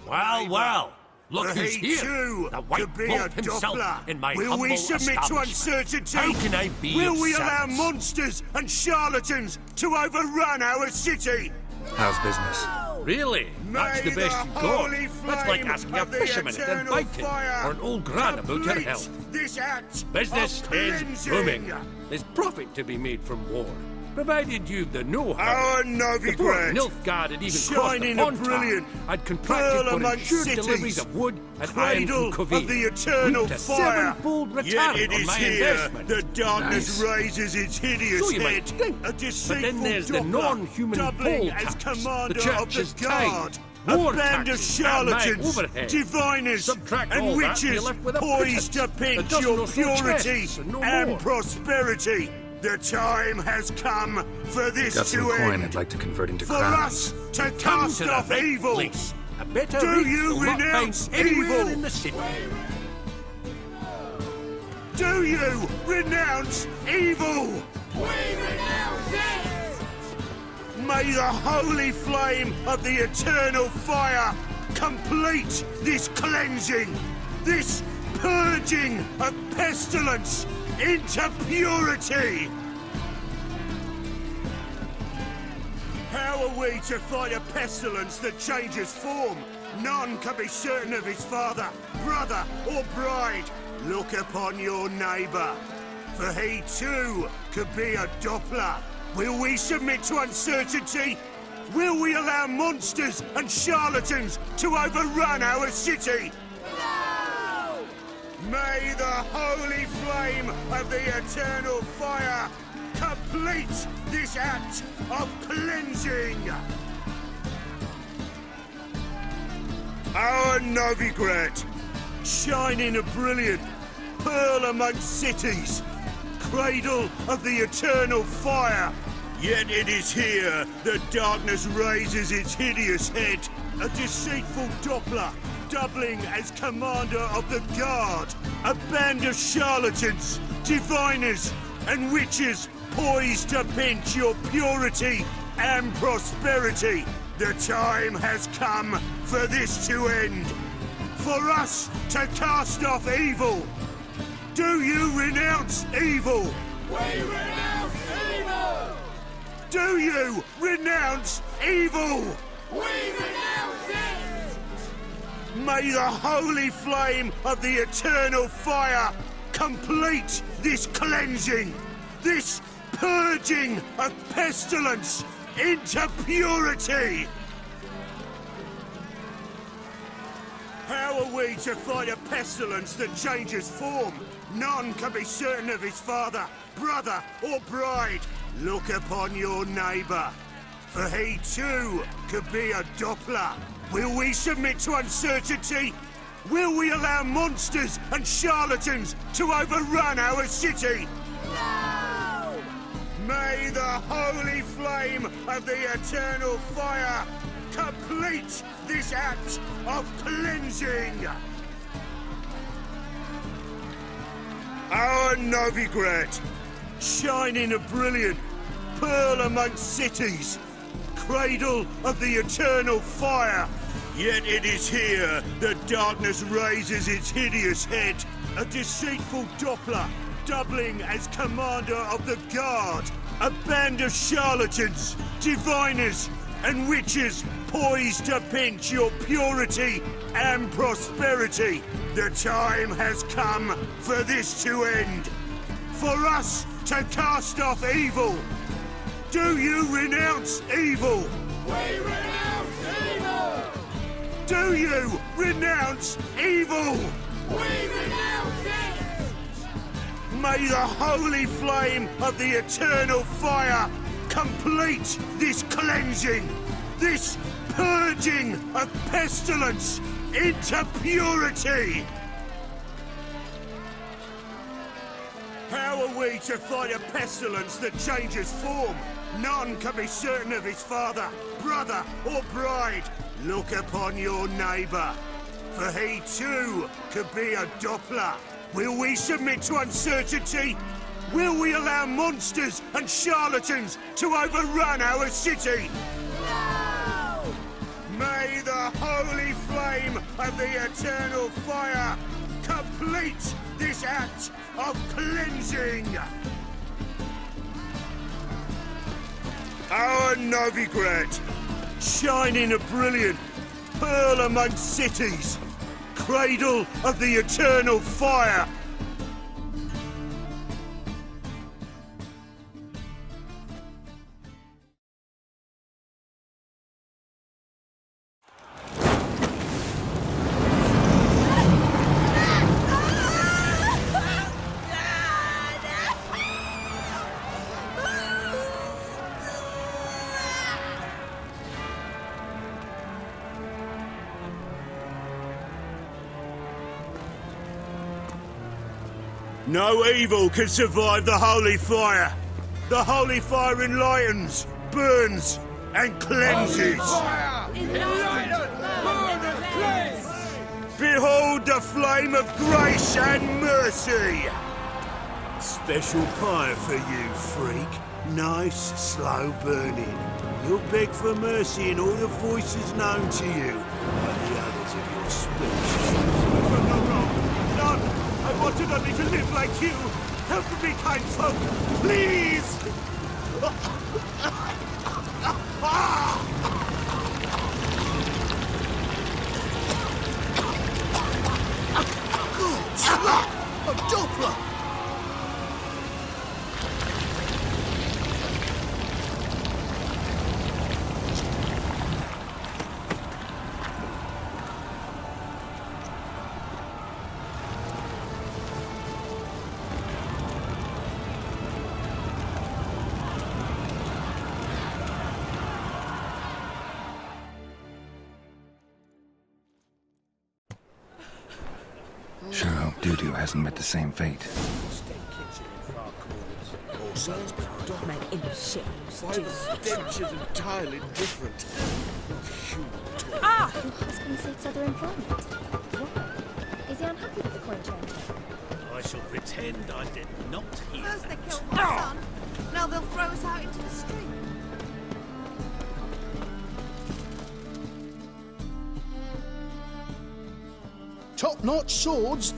[SPEAKER 12] Well, well. Look
[SPEAKER 7] For
[SPEAKER 12] who's
[SPEAKER 7] he
[SPEAKER 12] here.
[SPEAKER 7] too
[SPEAKER 12] The White
[SPEAKER 7] could be
[SPEAKER 12] Wolf
[SPEAKER 7] a
[SPEAKER 12] himself
[SPEAKER 7] Doppler.
[SPEAKER 12] in my
[SPEAKER 7] Will
[SPEAKER 12] humble
[SPEAKER 7] we submit to
[SPEAKER 12] establishment.
[SPEAKER 7] uncertainty?
[SPEAKER 12] How can I be
[SPEAKER 7] Will
[SPEAKER 12] of
[SPEAKER 7] we allow
[SPEAKER 12] service?
[SPEAKER 7] monsters and charlatans to overrun our city?
[SPEAKER 6] How's business?
[SPEAKER 12] Really? That's the
[SPEAKER 7] May
[SPEAKER 12] best
[SPEAKER 7] the
[SPEAKER 12] you've got.
[SPEAKER 7] holy
[SPEAKER 12] That's like
[SPEAKER 7] flame
[SPEAKER 12] asking a
[SPEAKER 7] of the
[SPEAKER 12] fisherman if they're
[SPEAKER 7] eternal
[SPEAKER 12] biting,
[SPEAKER 7] fire
[SPEAKER 12] or an old gran about her
[SPEAKER 7] complete
[SPEAKER 12] health.
[SPEAKER 7] This act
[SPEAKER 12] Business
[SPEAKER 7] of
[SPEAKER 12] is
[SPEAKER 7] cleansing.
[SPEAKER 12] booming. There's profit to be made from war, provided you've the know-how.
[SPEAKER 7] Our
[SPEAKER 12] The poor
[SPEAKER 7] Novigrad,
[SPEAKER 12] Nilfgaard had even crossed the
[SPEAKER 7] shining a
[SPEAKER 12] pond
[SPEAKER 7] brilliant
[SPEAKER 12] I'd
[SPEAKER 7] pearl
[SPEAKER 12] contracted for
[SPEAKER 7] amongst
[SPEAKER 12] insured
[SPEAKER 7] cities,
[SPEAKER 12] deliveries of wood and
[SPEAKER 7] cradle
[SPEAKER 12] iron from Covey.
[SPEAKER 7] of the eternal
[SPEAKER 12] Reaped a
[SPEAKER 7] fire.
[SPEAKER 12] sevenfold
[SPEAKER 7] Yet
[SPEAKER 12] return
[SPEAKER 7] it
[SPEAKER 12] on
[SPEAKER 7] is
[SPEAKER 12] my
[SPEAKER 7] here
[SPEAKER 12] investment.
[SPEAKER 7] the darkness
[SPEAKER 6] Nice.
[SPEAKER 7] raises its hideous
[SPEAKER 12] So you
[SPEAKER 7] head.
[SPEAKER 12] might think,
[SPEAKER 7] A
[SPEAKER 12] but
[SPEAKER 7] deceitful
[SPEAKER 12] then there's the
[SPEAKER 7] Doppler,
[SPEAKER 12] non-human
[SPEAKER 7] doubling
[SPEAKER 12] poll
[SPEAKER 7] as
[SPEAKER 12] tax,
[SPEAKER 7] commander
[SPEAKER 12] the
[SPEAKER 7] of the
[SPEAKER 12] church's
[SPEAKER 7] guard.
[SPEAKER 12] tithe,
[SPEAKER 7] A
[SPEAKER 12] war
[SPEAKER 7] band of
[SPEAKER 12] taxes, and my
[SPEAKER 7] charlatans,
[SPEAKER 12] overhead.
[SPEAKER 7] diviners,
[SPEAKER 12] Subtract all
[SPEAKER 7] and
[SPEAKER 12] that,
[SPEAKER 7] witches
[SPEAKER 12] you're left with a
[SPEAKER 7] poised to
[SPEAKER 12] pittance, a
[SPEAKER 7] pinch
[SPEAKER 12] dozen
[SPEAKER 7] your
[SPEAKER 12] or so
[SPEAKER 7] purity
[SPEAKER 12] chests, and no
[SPEAKER 7] and
[SPEAKER 12] more.
[SPEAKER 7] prosperity. The time has come for this
[SPEAKER 6] Got some
[SPEAKER 7] to
[SPEAKER 6] coin
[SPEAKER 7] end.
[SPEAKER 6] I'd like to convert into
[SPEAKER 7] For
[SPEAKER 6] crowns.
[SPEAKER 7] us to
[SPEAKER 12] Come
[SPEAKER 7] cast
[SPEAKER 12] to the
[SPEAKER 7] off
[SPEAKER 12] right
[SPEAKER 7] evil.
[SPEAKER 12] place. A better
[SPEAKER 7] Do
[SPEAKER 12] rate
[SPEAKER 7] you
[SPEAKER 12] you'll not
[SPEAKER 7] renounce
[SPEAKER 12] find anywhere
[SPEAKER 7] evil?
[SPEAKER 12] in the city.
[SPEAKER 7] Do you renounce evil? May the holy flame of the eternal fire complete this cleansing, this purging of pestilence into purity. How are we to fight a pestilence that changes form? None can be certain of his father, brother, or bride. Look upon your neighbour, for he too could be a Doppler. Will we submit to uncertainty? Will we allow monsters and charlatans to overrun our city? No! May the holy flame of the eternal fire complete this act of cleansing. Our Novigrad, shining a brilliant pearl amongst cities, cradle of the eternal fire. Yet it is here that darkness raises its hideous head, a deceitful Doppler, doubling as commander of the guard, a band of charlatans, diviners, and witches poised to pinch your purity and prosperity. The time has come for this to end, for us to cast off evil. Do you renounce evil? We renounce evil! Do you renounce evil? We renounce it! May the holy flame of the eternal fire complete this cleansing, this purging of pestilence into purity. How are we to fight a pestilence that changes form? None can be certain of his father, brother, or bride. Look upon your neighbour, for he too could be a Doppler. Will we submit to uncertainty? Will we allow monsters and charlatans to overrun our city? No! May the holy flame of the eternal fire complete this act of cleansing. Our Novigrad, shining a brilliant pearl amongst cities, cradle of the eternal fire. Yet it is here that darkness raises its hideous head, a deceitful Doppler, doubling as commander of the guard, a band of charlatans, diviners, and witches poised to pinch your purity and prosperity. The time has come for this to end, for us to cast off evil. Do you renounce evil? We renounce evil! Do you renounce evil? We renounce it! May the holy flame of the eternal fire complete this cleansing, this purging of pestilence into purity! How are we to fight a pestilence that changes form? None can be certain of his father, brother, or bride. Look upon your neighbour, for he too could be a Doppler. Will we submit to uncertainty? Will we allow monsters and charlatans to overrun our city? No! May the holy flame of the eternal fire complete this act of cleansing! Our Novigrad, shining a brilliant pearl among cities, cradle of the eternal fire. No evil can survive the holy fire. The holy fire enlightens, burns, and cleanses. Behold the flame of grace and mercy. Special pyre for you, freak. Nice, slow burning. You'll beg for mercy in all the voices known to you by the others of your species. From no wrong, none. I wanted only to live like you. Help me, kind folk, please!
[SPEAKER 4] Good slap! A Doppler!
[SPEAKER 2] Sure hope Dudu hasn't met the same fate.
[SPEAKER 11] Don't make him shit.
[SPEAKER 7] Stench is entirely different.
[SPEAKER 3] Ah! Your husband seeks other employment. Why? Is he unhappy with the coin changer?
[SPEAKER 7] I shall pretend I did not hear.
[SPEAKER 9] First they killed my son, now they'll throw us out into the street.
[SPEAKER 4] Top-notch swords?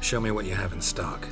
[SPEAKER 6] Show me what you have in stock.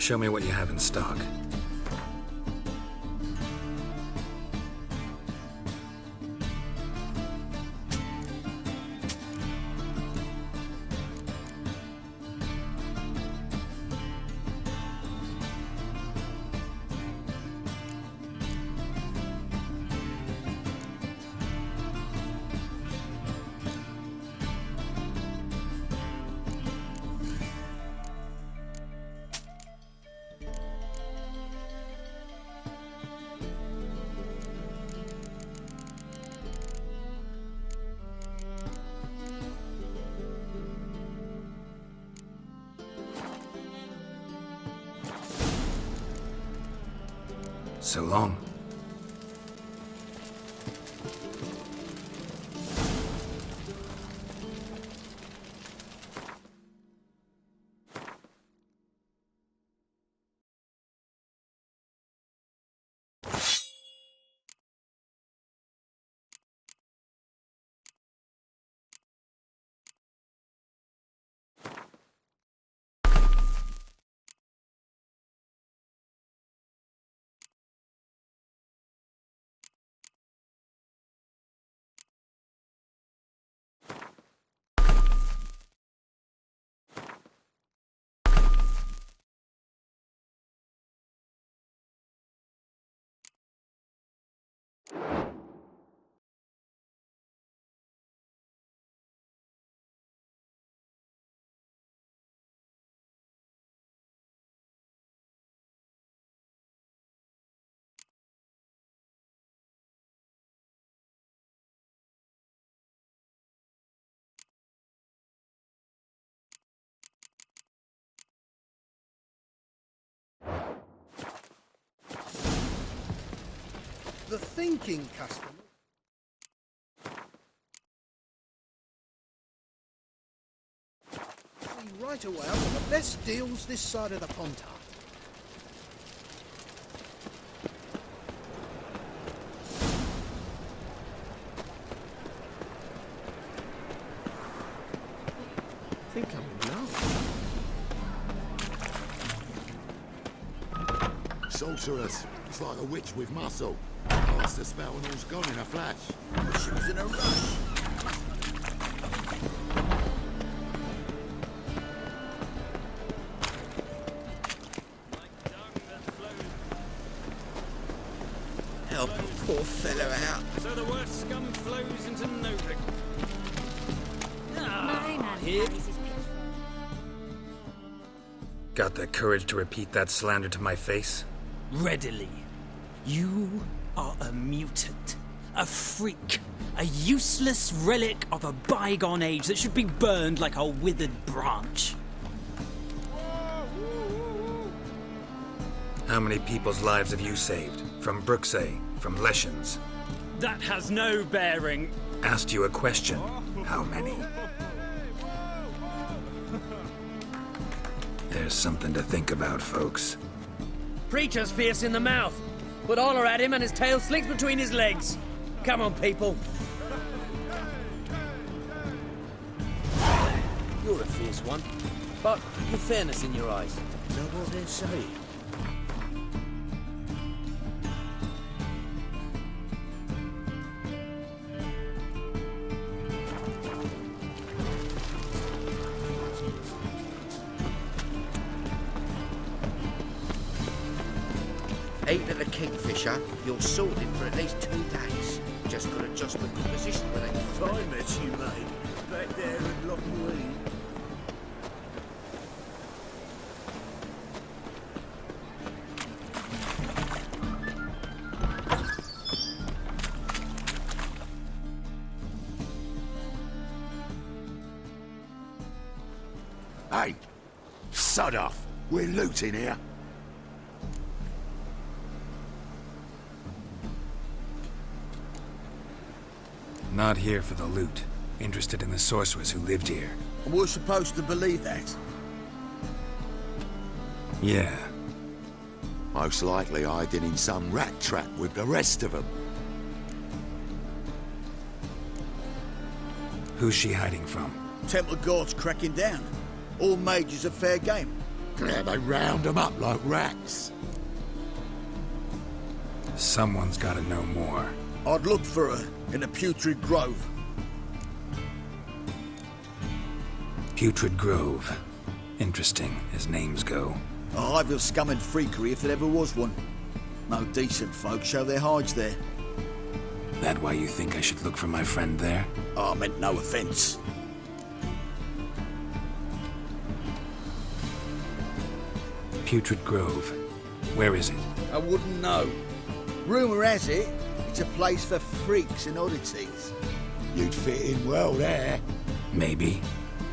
[SPEAKER 6] Show me what you have in stock. So long.
[SPEAKER 13] The thinking customer. See right away I've got the best deals this side of the Pontar. I think I'm in love.
[SPEAKER 4] Sorceress. It's like a witch with muscle. Cast the spell and all's gone in a flash. She was in a rush.
[SPEAKER 14] Help a poor fellow out.
[SPEAKER 15] So the worst scum flows into Novik.
[SPEAKER 3] My man carries his picture.
[SPEAKER 6] Got the courage to repeat that slander to my face?
[SPEAKER 11] Readily. You are a mutant, a freak, a useless relic of a bygone age that should be burned like a withered branch.
[SPEAKER 6] How many people's lives have you saved? From Bruxay, from Leshens?
[SPEAKER 11] That has no bearing.
[SPEAKER 6] Asked you a question. How many? There's something to think about, folks.
[SPEAKER 8] Preacher's fierce in the mouth, but holler at him and his tail slinks between his legs. Come on, people.
[SPEAKER 11] You're a fierce one, but with fairness in your eyes.
[SPEAKER 13] Know what they say?
[SPEAKER 14] Ate at the Kingfisher, you're sorted for at least 2 days. Just got to adjust the composition when they...
[SPEAKER 7] I met you, mate. Back there at Lockwood.
[SPEAKER 4] Hey, sod off. We're looting here.
[SPEAKER 6] Not here for the loot. Interested in the sorcerers who lived here.
[SPEAKER 13] We're supposed to believe that.
[SPEAKER 6] Yeah.
[SPEAKER 4] Most likely hiding in some rat trap with the rest of them.
[SPEAKER 6] Who's she hiding from?
[SPEAKER 13] Temple Guard's cracking down. All mages are fair game.
[SPEAKER 4] Yeah, they round them up like rats.
[SPEAKER 6] Someone's gotta know more.
[SPEAKER 13] I'd look for her in the Putrid Grove.
[SPEAKER 6] Putrid Grove. Interesting, as names go.
[SPEAKER 13] A hive of scum and freakery if there ever was one. No decent folk show their hides there.
[SPEAKER 6] That why you think I should look for my friend there?
[SPEAKER 13] I meant no offence.
[SPEAKER 6] Putrid Grove. Where is it?
[SPEAKER 13] I wouldn't know. Rumour has it, it's a place for freaks and oddities.
[SPEAKER 4] You'd fit in well there.
[SPEAKER 6] Maybe.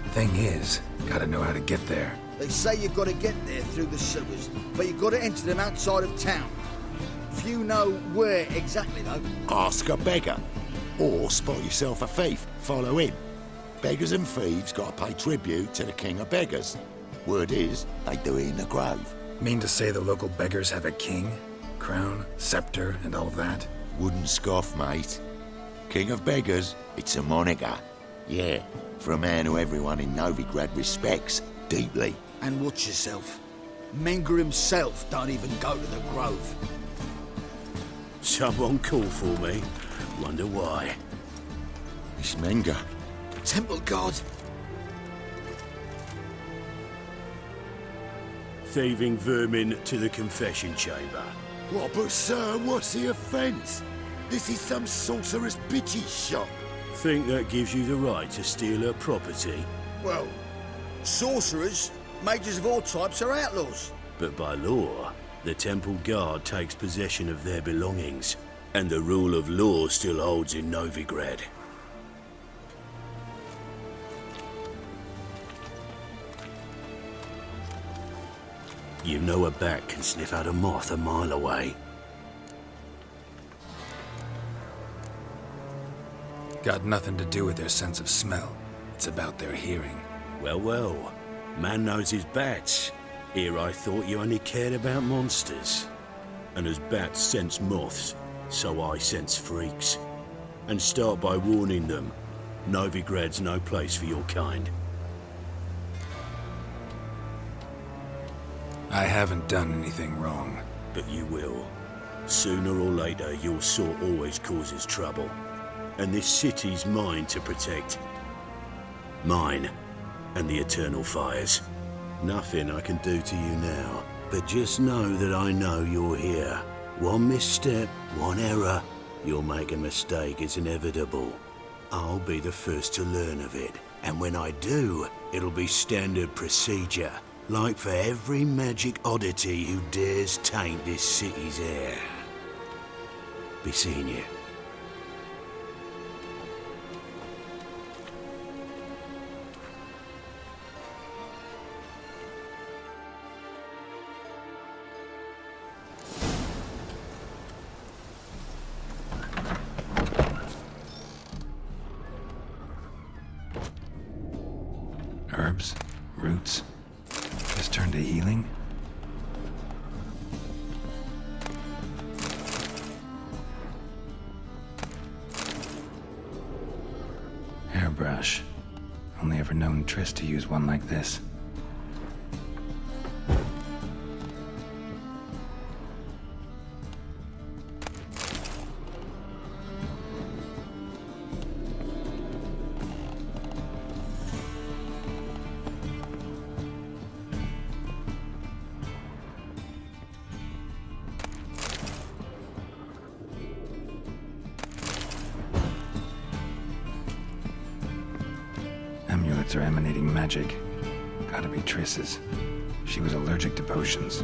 [SPEAKER 6] Thing is, gotta know how to get there.
[SPEAKER 13] They say you've got to get there through the sewers, but you've got to enter them outside of town. Few know where exactly, though.
[SPEAKER 4] Ask a beggar. Or spot yourself a thief. Follow him. Beggars and thieves got to pay tribute to the king of beggars. Word is, they do it in the grove.
[SPEAKER 6] Mean to say the local beggars have a king, crown, scepter, and all that?
[SPEAKER 4] Wouldn't scoff, mate. King of beggars, it's a moniker. Yeah, for a man who everyone in Novigrad respects deeply.
[SPEAKER 13] And watch yourself. Menger himself don't even go to the grove.
[SPEAKER 7] Someone call for me. Wonder why.
[SPEAKER 4] It's Menger.
[SPEAKER 13] Temple God.
[SPEAKER 7] Thieving vermin to the confession chamber.
[SPEAKER 4] What, but sir, what's the offence? This is some sorcerer's bitchy shop.
[SPEAKER 7] Think that gives you the right to steal her property?
[SPEAKER 13] Well, sorcerers, mages of all types are outlaws.
[SPEAKER 7] But by law, the temple guard takes possession of their belongings, and the rule of law still holds in Novigrad. You know a bat can sniff out a moth a mile away.
[SPEAKER 6] Got nothing to do with their sense of smell. It's about their hearing.
[SPEAKER 7] Well, well. Man knows his bats. Here I thought you only cared about monsters. And as bats sense moths, so I sense freaks. And start by warning them. Novigrad's no place for your kind.
[SPEAKER 6] I haven't done anything wrong.
[SPEAKER 7] But you will. Sooner or later, your sort always causes trouble. And this city's mine to protect. Mine and the eternal fires. Nothing I can do to you now, but just know that I know you're here. One misstep, one error, you'll make a mistake, it's inevitable. I'll be the first to learn of it, and when I do, it'll be standard procedure, like for every magic oddity who dares taint this city's air. Be seeing you.
[SPEAKER 6] Herbs, roots, just turn to healing? Hairbrush. Only ever known Triss to use one like this. Amulets are emanating magic. Gotta be Triss's. She was allergic to potions.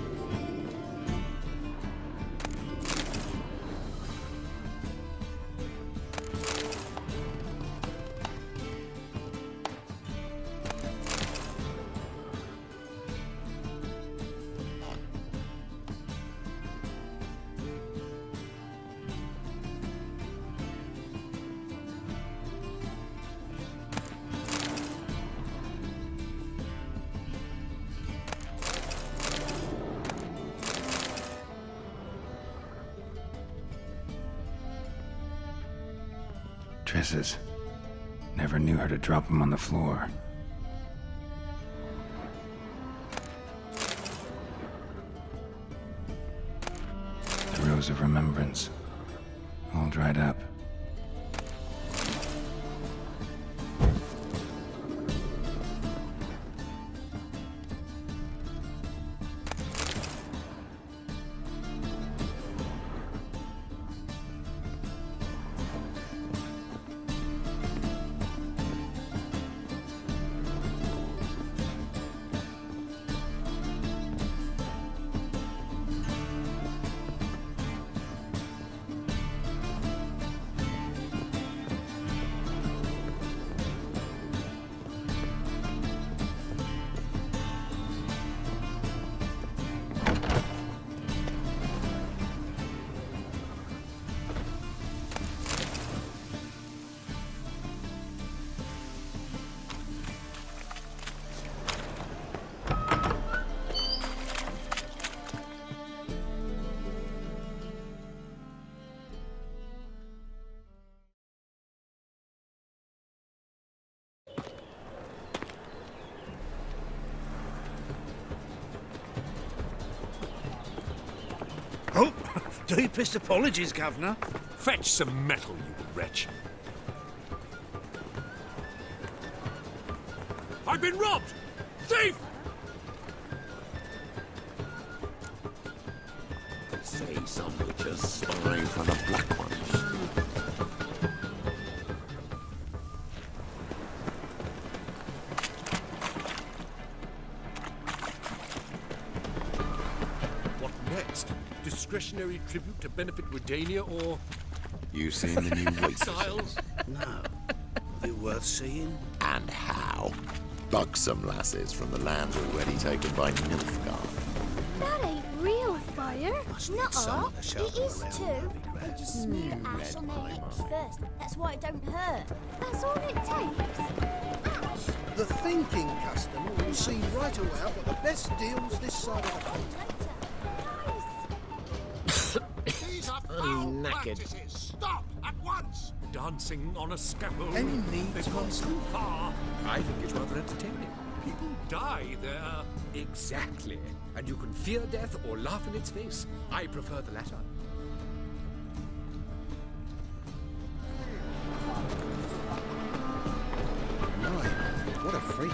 [SPEAKER 6] Triss's. Never knew her to drop them on the floor.
[SPEAKER 2] Echoes of remembrance. All dried up.
[SPEAKER 7] Oh, deepest apologies, Governor.
[SPEAKER 12] Fetch some metal, you wretch. I've been robbed! Thief!
[SPEAKER 4] Say some witches spy for the Black Ones.
[SPEAKER 12] What next? Discretionary tribute to benefit Redania or...
[SPEAKER 4] You seen the new
[SPEAKER 12] exiles?
[SPEAKER 7] No. Are they worth seeing?
[SPEAKER 4] And how? Buxom lasses from the lands already taken by Nilfgaard.
[SPEAKER 16] That ain't real fire.
[SPEAKER 7] Nuh-uh.
[SPEAKER 16] It is too. They just smear ash on their lips first. That's why it don't hurt. That's all it takes. Ash.
[SPEAKER 17] The thinking customer will see right away what the best deals this side of the pond.
[SPEAKER 12] I'm knackered. Stop at once! Dancing on a scaffold.
[SPEAKER 17] Any needs,
[SPEAKER 12] They've gone
[SPEAKER 17] Master?
[SPEAKER 12] too far. I think it's rather entertaining. People die there.
[SPEAKER 18] Exactly. And you can fear death or laugh in its face. I prefer the latter.
[SPEAKER 13] My, what a freak.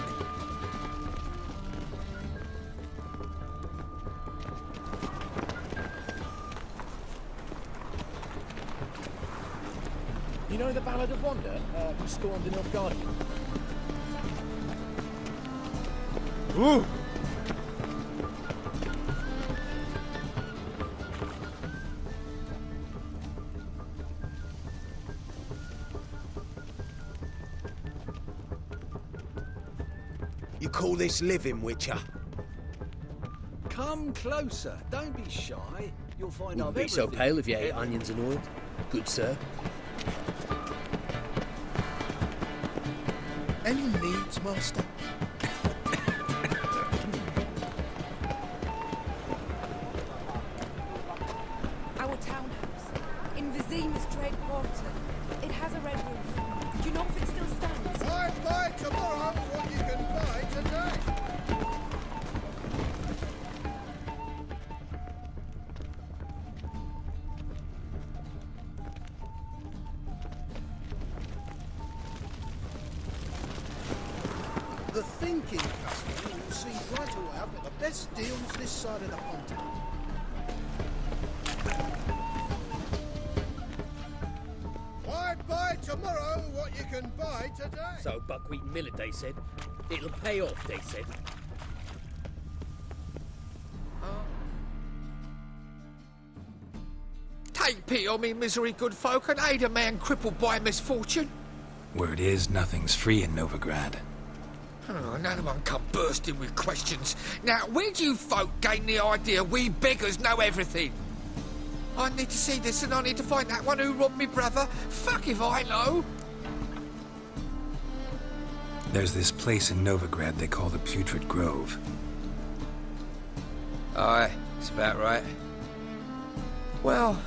[SPEAKER 14] You know the Ballad of Wanda, who stormed the Nilfgaardian?
[SPEAKER 13] Ooh!
[SPEAKER 14] You call this living, Witcher?
[SPEAKER 17] Come closer. Don't be shy. You'll find
[SPEAKER 8] Wouldn't
[SPEAKER 17] I've
[SPEAKER 8] be so
[SPEAKER 17] everything.
[SPEAKER 8] pale if you ate onions and oil. Good sir.
[SPEAKER 17] Any needs, Master?
[SPEAKER 19] Our townhouse in Vizima's Trade Quarter. It has a red roof. Do you know if it still stands?
[SPEAKER 17] I buy tomorrow what you can buy today. The thinking customer will see right away I've got the best deals this side of the pond. I buy tomorrow what you can buy today.
[SPEAKER 8] So buckwheat and millet, they said. It'll pay off, they said.
[SPEAKER 14] Take pity on me, misery good folk, and aid a man crippled by misfortune.
[SPEAKER 2] Word is, nothing's free in Novigrad.
[SPEAKER 14] Oh, no one come bursting with questions. Now, where do you folk gain the idea we beggars know everything? I need to see this and I need to find that one who robbed me brother. Fuck if I know.
[SPEAKER 2] There's this place in Novigrad they call the Putrid Grove.
[SPEAKER 14] Aye, it's about right. Well,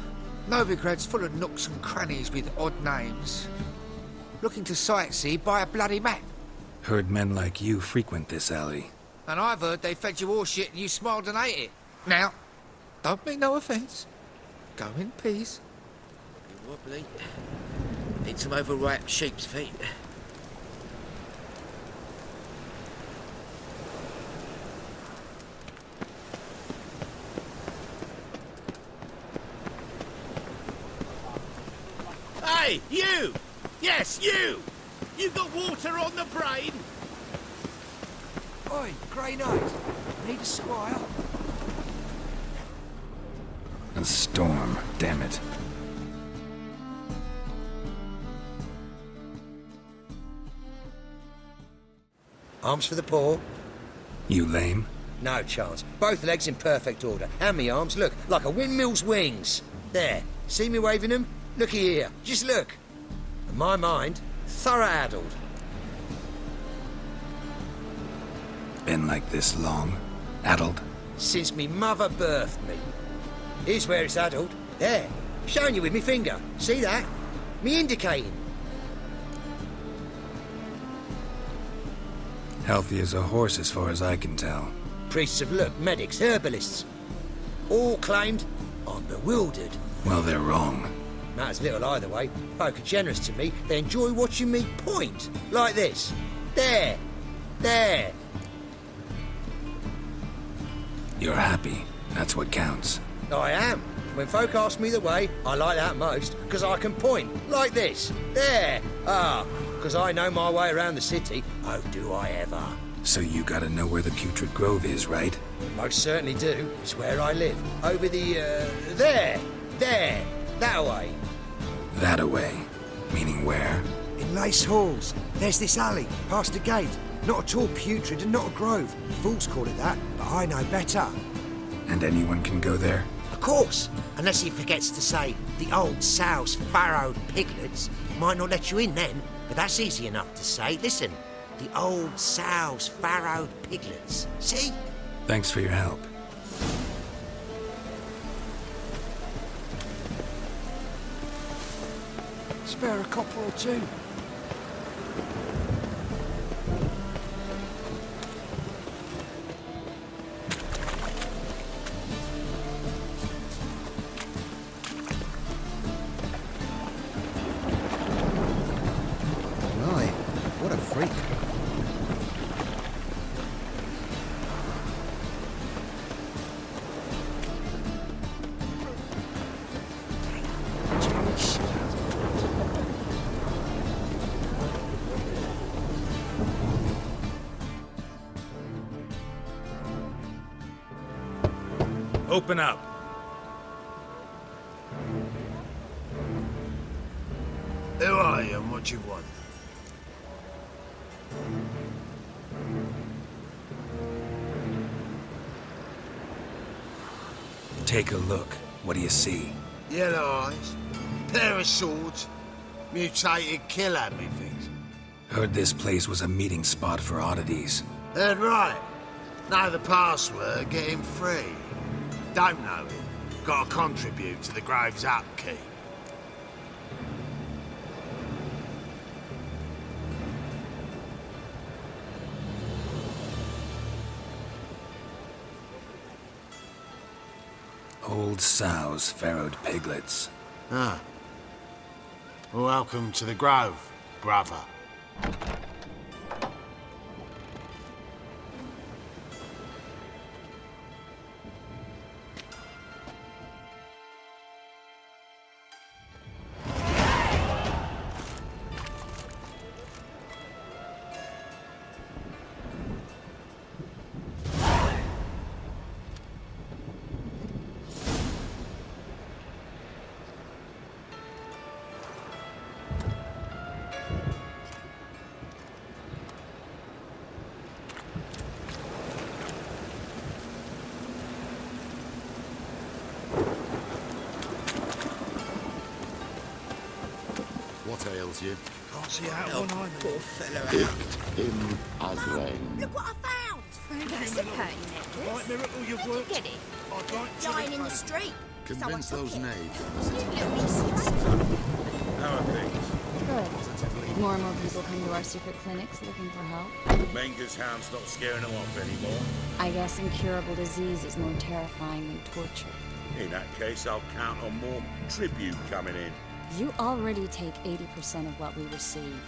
[SPEAKER 14] Novigrad's full of nooks and crannies with odd names. Looking to sightsee, buy a bloody map.
[SPEAKER 2] Heard men like you frequent this alley.
[SPEAKER 14] And I've heard they fed you all shit and you smiled and ate it. Now, don't mean no offence. Go in peace.
[SPEAKER 20] You're wobbly. Need some overripe sheep's feet.
[SPEAKER 7] Hey, you! Yes, you! You got water on the brain?
[SPEAKER 21] Oi, Grey Knight. Need a squire?
[SPEAKER 2] A storm, damn it.
[SPEAKER 22] Arms for the poor?
[SPEAKER 2] You lame?
[SPEAKER 22] No chance. Both legs in perfect order. And me arms, look, like a windmill's wings. There. See me waving them? Looky here. Just look. And my mind, thorough addled.
[SPEAKER 2] Been like this long? Addled?
[SPEAKER 22] Since me mother birthed me. Here's where it's addled. There. Showing you with me finger. See that? Me indicating.
[SPEAKER 2] Healthy as a horse as far as I can tell.
[SPEAKER 22] Priests of look, medics, herbalists. All claimed I'm bewildered.
[SPEAKER 2] Well, they're wrong.
[SPEAKER 22] Matters little either way. Folk are generous to me. They enjoy watching me point. Like this. There. There.
[SPEAKER 2] You're happy. That's what counts.
[SPEAKER 22] I am. When folk ask me the way, I like that most, because I can point. Like this. There. Ah, because I know my way around the city. Oh, do I ever.
[SPEAKER 2] So you gotta know where the Putrid Grove is, right?
[SPEAKER 22] Most certainly do. It's where I live. Over the, there. There. That way.
[SPEAKER 2] That-a-way. Meaning where?
[SPEAKER 21] In Lace Halls. There's this alley, past a gate. Not at all putrid and not a grove. Fools call it that, but I know better.
[SPEAKER 2] And anyone can go there?
[SPEAKER 22] Of course. Unless he forgets to say, the old sow's farrowed piglets. Might not let you in then, but that's easy enough to say. Listen, the old sow's farrowed piglets. See?
[SPEAKER 2] Thanks for your help.
[SPEAKER 21] Spare a copper or two.
[SPEAKER 13] Right, what a freak.
[SPEAKER 23] Open up.
[SPEAKER 12] Who are you and what do you want?
[SPEAKER 2] Take a look. What do you see?
[SPEAKER 12] Yellow eyes, pair of swords, mutated killer, methinks.
[SPEAKER 2] Heard this place was a meeting spot for oddities.
[SPEAKER 12] Heard right. Know the password, get him free. Don't know it. Gotta contribute to the Grove's upkeep.
[SPEAKER 2] Old sows, farrowed piglets.
[SPEAKER 12] Ah. Welcome to the Grove, brother.
[SPEAKER 4] What ails you?
[SPEAKER 17] Can't see out one eye.
[SPEAKER 20] Poor fella.
[SPEAKER 4] Picked him as rain.
[SPEAKER 16] Look what I found! That's a purty necklace.
[SPEAKER 17] Right miracle you've
[SPEAKER 16] Where'd
[SPEAKER 17] worked.
[SPEAKER 16] you get it?
[SPEAKER 17] I'd like to
[SPEAKER 16] Lying in the street.
[SPEAKER 4] Convince
[SPEAKER 16] Someone
[SPEAKER 4] those
[SPEAKER 16] took it.
[SPEAKER 4] knaves.
[SPEAKER 16] Little piece of
[SPEAKER 12] How are things?
[SPEAKER 1] Good. More and more people come to our secret clinics looking for help.
[SPEAKER 4] Menger's hound's not scaring them off anymore.
[SPEAKER 1] I guess incurable disease is more terrifying than torture.
[SPEAKER 4] In that case, I'll count on more tribute coming in.
[SPEAKER 1] You already take 80% of what we receive.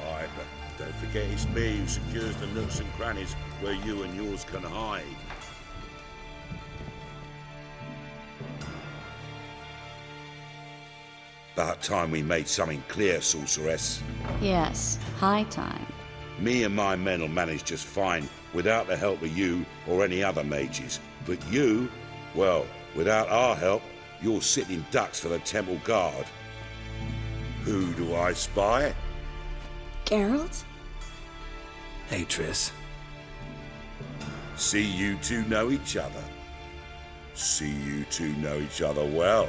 [SPEAKER 4] Aye, but don't forget it's me who secures the nooks and crannies where you and yours can hide. About time we made something clear, Sorceress.
[SPEAKER 1] Yes, high time.
[SPEAKER 4] Me and my men will manage just fine without the help of you or any other mages. But you, well, without our help, you're sitting ducks for the Temple Guard. Who do I spy?
[SPEAKER 1] Geralt?
[SPEAKER 6] Hey, Triss.
[SPEAKER 4] See you two know each other. See you two know each other well.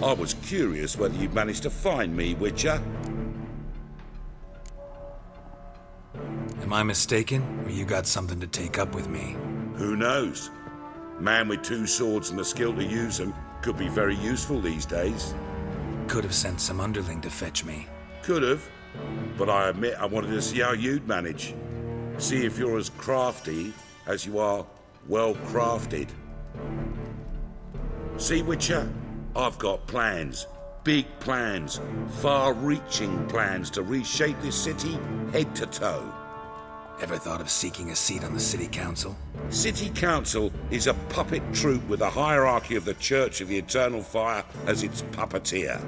[SPEAKER 4] I was curious whether you'd managed to find me, Witcher.
[SPEAKER 6] Am I mistaken, or you got something to take up with me?
[SPEAKER 4] Who knows? Man with two swords and the skill to use them could be very useful these days.
[SPEAKER 6] Could have sent some underling to fetch me.
[SPEAKER 4] Could have, but I admit I wanted to see how you'd manage. See if you're as crafty as you are well-crafted. See, Witcher? I've got plans. Big plans. Far-reaching plans to reshape this city head to toe.
[SPEAKER 6] Ever thought of seeking a seat on the City Council?
[SPEAKER 4] City Council is a puppet troupe with the hierarchy of the Church of the Eternal Fire as its puppeteer.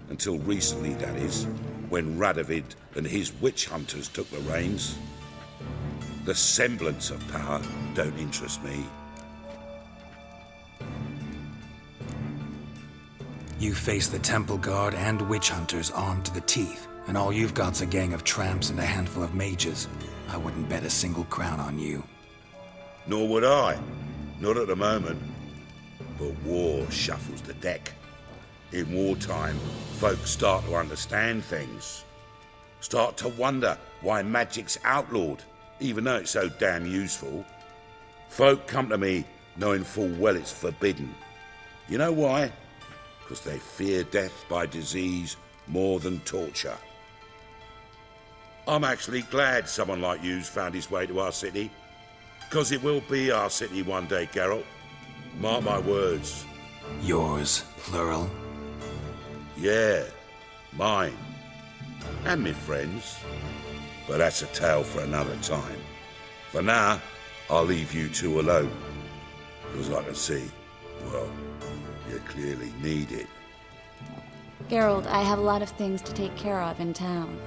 [SPEAKER 4] Until recently, that is, when Radovid and his witch hunters took the reins. The semblance of power don't interest me.
[SPEAKER 6] You face the Temple Guard and witch hunters armed to the teeth, and all you've got's a gang of tramps and a handful of mages. I wouldn't bet a single crown on you.
[SPEAKER 4] Nor would I. Not at the moment. But war shuffles the deck. In wartime, folks start to understand things. Start to wonder why magic's outlawed, even though it's so damn useful. Folk come to me knowing full well it's forbidden. You know why? Because they fear death by disease more than torture. I'm actually glad someone like you's found his way to our city. Because it will be our city one day, Geralt. Mark my words.
[SPEAKER 6] Yours, plural?
[SPEAKER 4] Yeah, mine. And me friends. But that's a tale for another time. For now, I'll leave you two alone. Because I can see, well, you clearly need it.
[SPEAKER 1] Geralt, I have a lot of things to take care of in town.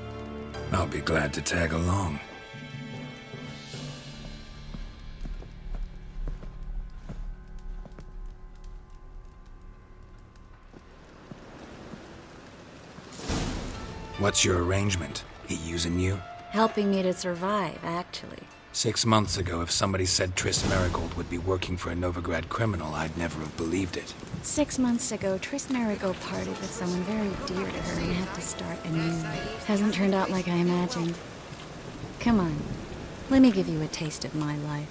[SPEAKER 6] I'll be glad to tag along. What's your arrangement? He using you?
[SPEAKER 1] Helping me to survive, actually.
[SPEAKER 6] 6 months ago, if somebody said Triss Merigold would be working for a Novigrad criminal, I'd never have believed it.
[SPEAKER 1] 6 months ago, Triss Merigold parted with someone very dear to her and had to start anew. Hasn't turned out like I imagined. Come on, let me give you a taste of my life.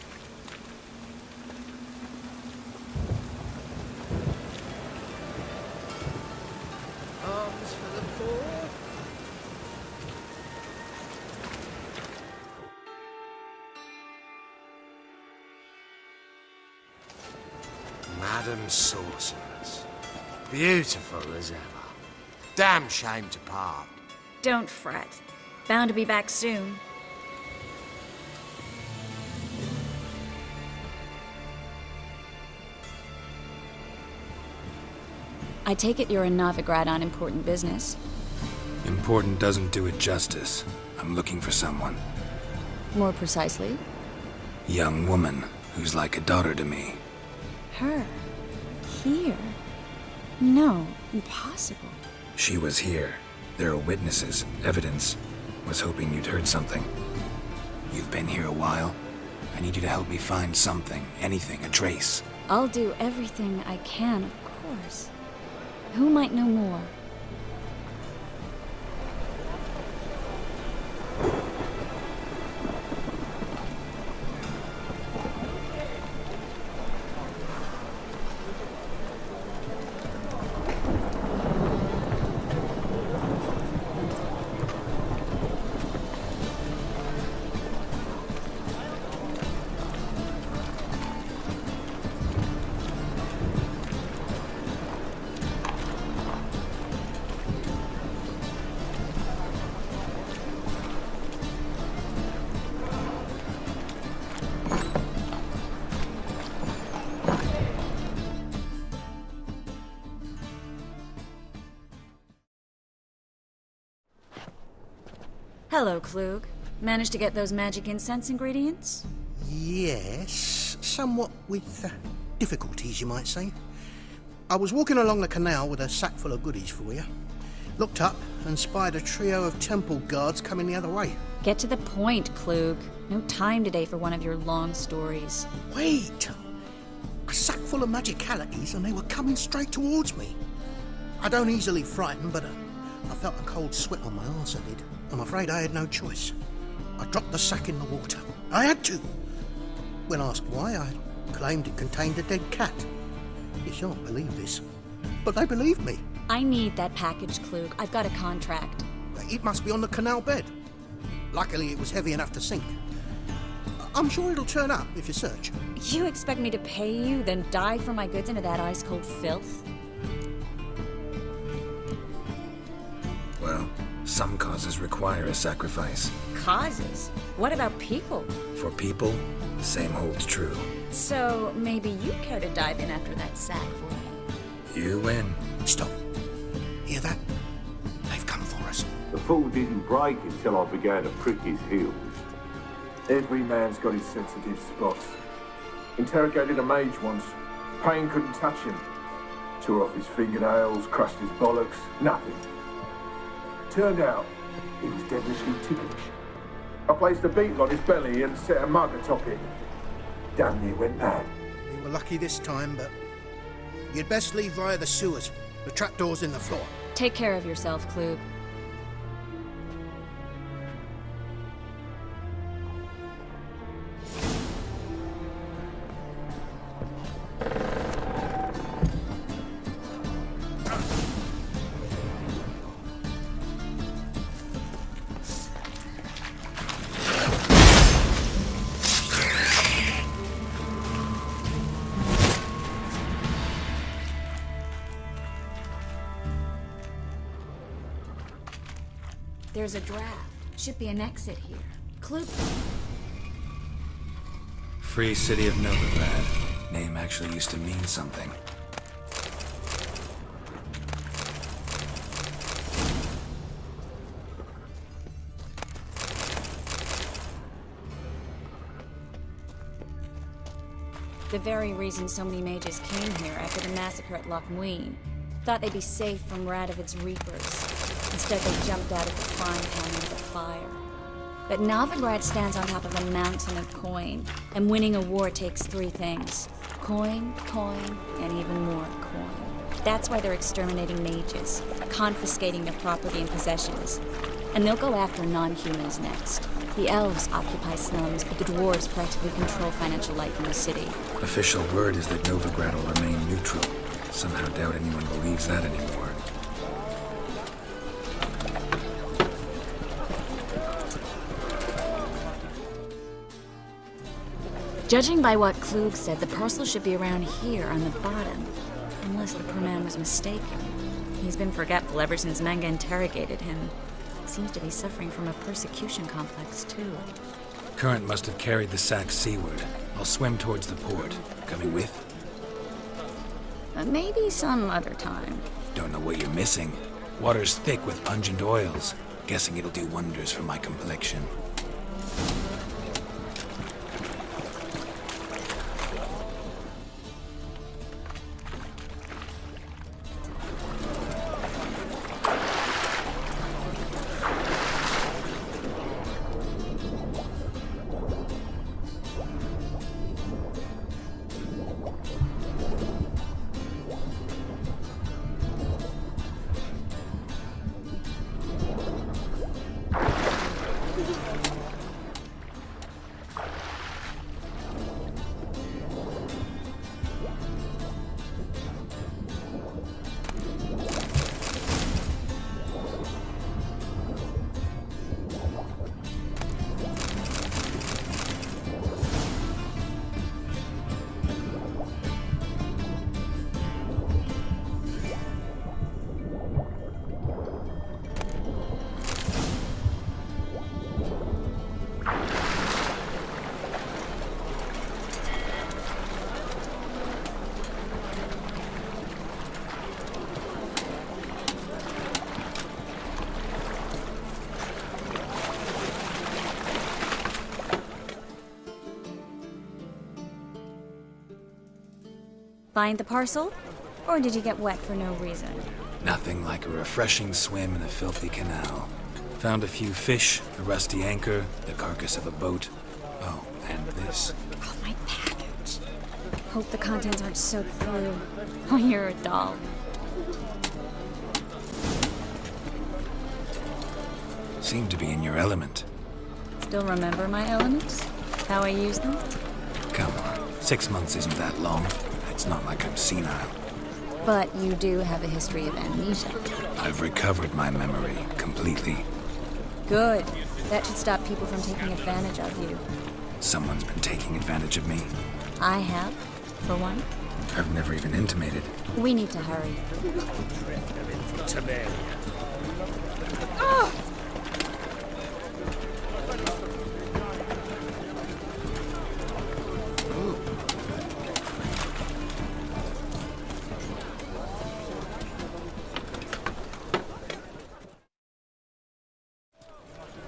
[SPEAKER 12] Arms for the poor.
[SPEAKER 22] Madam Sorceress. Beautiful as ever. Damn shame to part.
[SPEAKER 1] Don't fret. Bound to be back soon. I take it you're in Novigrad on important business.
[SPEAKER 6] Important doesn't do it justice. I'm looking for someone.
[SPEAKER 1] More precisely?
[SPEAKER 6] Young woman who's like a daughter to me.
[SPEAKER 1] Her? Here? No, impossible.
[SPEAKER 6] She was here. There are witnesses, evidence. Was hoping you'd heard something. You've been here a while. I need you to help me find something, anything, a trace.
[SPEAKER 1] I'll do everything I can, of course. Who might know more? Hello, Klug. Managed to get those magic incense ingredients?
[SPEAKER 17] Yes, somewhat with difficulties, you might say. I was walking along the canal with a sack full of goodies for you. Looked up and spied a trio of temple guards coming the other way.
[SPEAKER 1] Get to the point, Klug. No time today for one of your long stories.
[SPEAKER 17] Wait! A sack full of magicalities and they were coming straight towards me. I don't easily frighten, but I felt a cold sweat on my arse, I did. I'm afraid I had no choice. I dropped the sack in the water. I had to. When asked why, I claimed it contained a dead cat. You shan't believe this, but they believed me.
[SPEAKER 1] I need that package, Klug. I've got a contract.
[SPEAKER 17] It must be on the canal bed. Luckily, it was heavy enough to sink. I'm sure it'll turn up if you search.
[SPEAKER 1] You expect me to pay you, then dive for my goods into that ice-cold filth?
[SPEAKER 6] Well, some causes require a sacrifice.
[SPEAKER 1] Causes? What about people?
[SPEAKER 6] For people, the same holds true.
[SPEAKER 1] So, maybe you care to dive in after that sack for me?
[SPEAKER 6] You win.
[SPEAKER 17] Stop. Hear that? They've come for us.
[SPEAKER 5] The fall didn't break until I began to prick his heels. Every man's got his sensitive spots. Interrogated a mage once. Pain couldn't touch him. Tore off his fingernails, crushed his bollocks, nothing. Turned out, he was devilishly ticklish. I placed a beetle on his belly and set a mug atop it. Damn near went mad.
[SPEAKER 17] We were lucky this time, but you'd best leave via the sewers. The trapdoor's in the floor.
[SPEAKER 1] Take care of yourself, Klug. There's a draft. Should be an exit here. Klug.
[SPEAKER 6] Free City of Novigrad. Name actually used to mean something.
[SPEAKER 1] The very reason so many mages came here after the massacre at Loch Muin. Thought they'd be safe from Radovid's reapers. Instead, they jumped out of the frying pan into the fire. But Novigrad stands on top of a mountain of coin, and winning a war takes three things. Coin, coin, and even more coin. That's why they're exterminating mages, confiscating their property and possessions. And they'll go after non-humans next. The elves occupy slums, but the dwarves practically control financial life in the city.
[SPEAKER 6] Official word is that Novigrad will remain neutral. Somehow doubt anyone believes that anymore.
[SPEAKER 1] Judging by what Klug said, the parcel should be around here on the bottom. Unless the poor man was mistaken. He's been forgetful ever since Manga interrogated him. Seems to be suffering from a persecution complex, too.
[SPEAKER 6] Current must have carried the sack seaward. I'll swim towards the port. Coming with?
[SPEAKER 1] Maybe some other time.
[SPEAKER 6] Don't know what you're missing. Water's thick with pungent oils. Guessing it'll do wonders for my complexion.
[SPEAKER 1] Find the parcel? Or did you get wet for no reason?
[SPEAKER 6] Nothing like a refreshing swim in a filthy canal. Found a few fish, a rusty anchor, the carcass of a boat. Oh, and this.
[SPEAKER 1] Oh, my package. Hope the contents aren't soaked through. Oh, you're a doll.
[SPEAKER 6] Seem to be in your element.
[SPEAKER 1] Still remember my elements? How I use them?
[SPEAKER 6] Come on, 6 months isn't that long. It's not like I'm senile.
[SPEAKER 1] But you do have a history of amnesia.
[SPEAKER 6] I've recovered my memory completely.
[SPEAKER 1] Good. That should stop people from taking advantage of you.
[SPEAKER 6] Someone's been taking advantage of me.
[SPEAKER 1] I have, for one.
[SPEAKER 6] I've never even intimated.
[SPEAKER 1] We need to hurry.
[SPEAKER 19] Oh!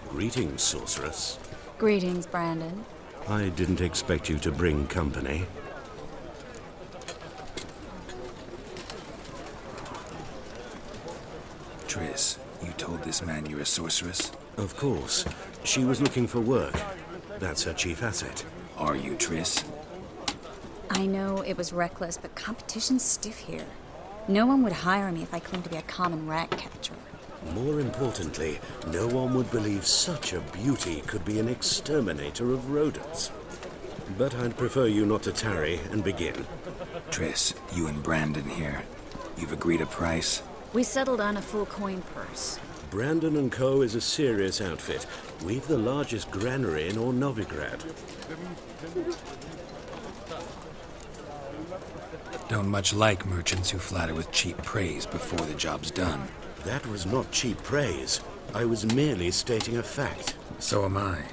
[SPEAKER 9] Greetings, sorceress.
[SPEAKER 1] Greetings, Brandon.
[SPEAKER 9] I didn't expect you to bring company.
[SPEAKER 6] Triss, you told this man you're a sorceress?
[SPEAKER 9] Of course. She was looking for work. That's her chief asset.
[SPEAKER 6] Are you, Triss?
[SPEAKER 1] I know it was reckless, but competition's stiff here. No one would hire me if I claimed to be a common rat catcher.
[SPEAKER 9] More importantly, no one would believe such a beauty could be an exterminator of rodents. But I'd prefer you not to tarry and begin.
[SPEAKER 6] Triss, you and Brandon here. You've agreed a price?
[SPEAKER 1] We settled on a full coin purse.
[SPEAKER 9] Brandon & Co. is a serious outfit. We've the largest granary in all Novigrad.
[SPEAKER 6] Don't much like merchants who flatter with cheap praise before the job's done.
[SPEAKER 9] That was not cheap praise. I was merely stating a fact.
[SPEAKER 6] So am I.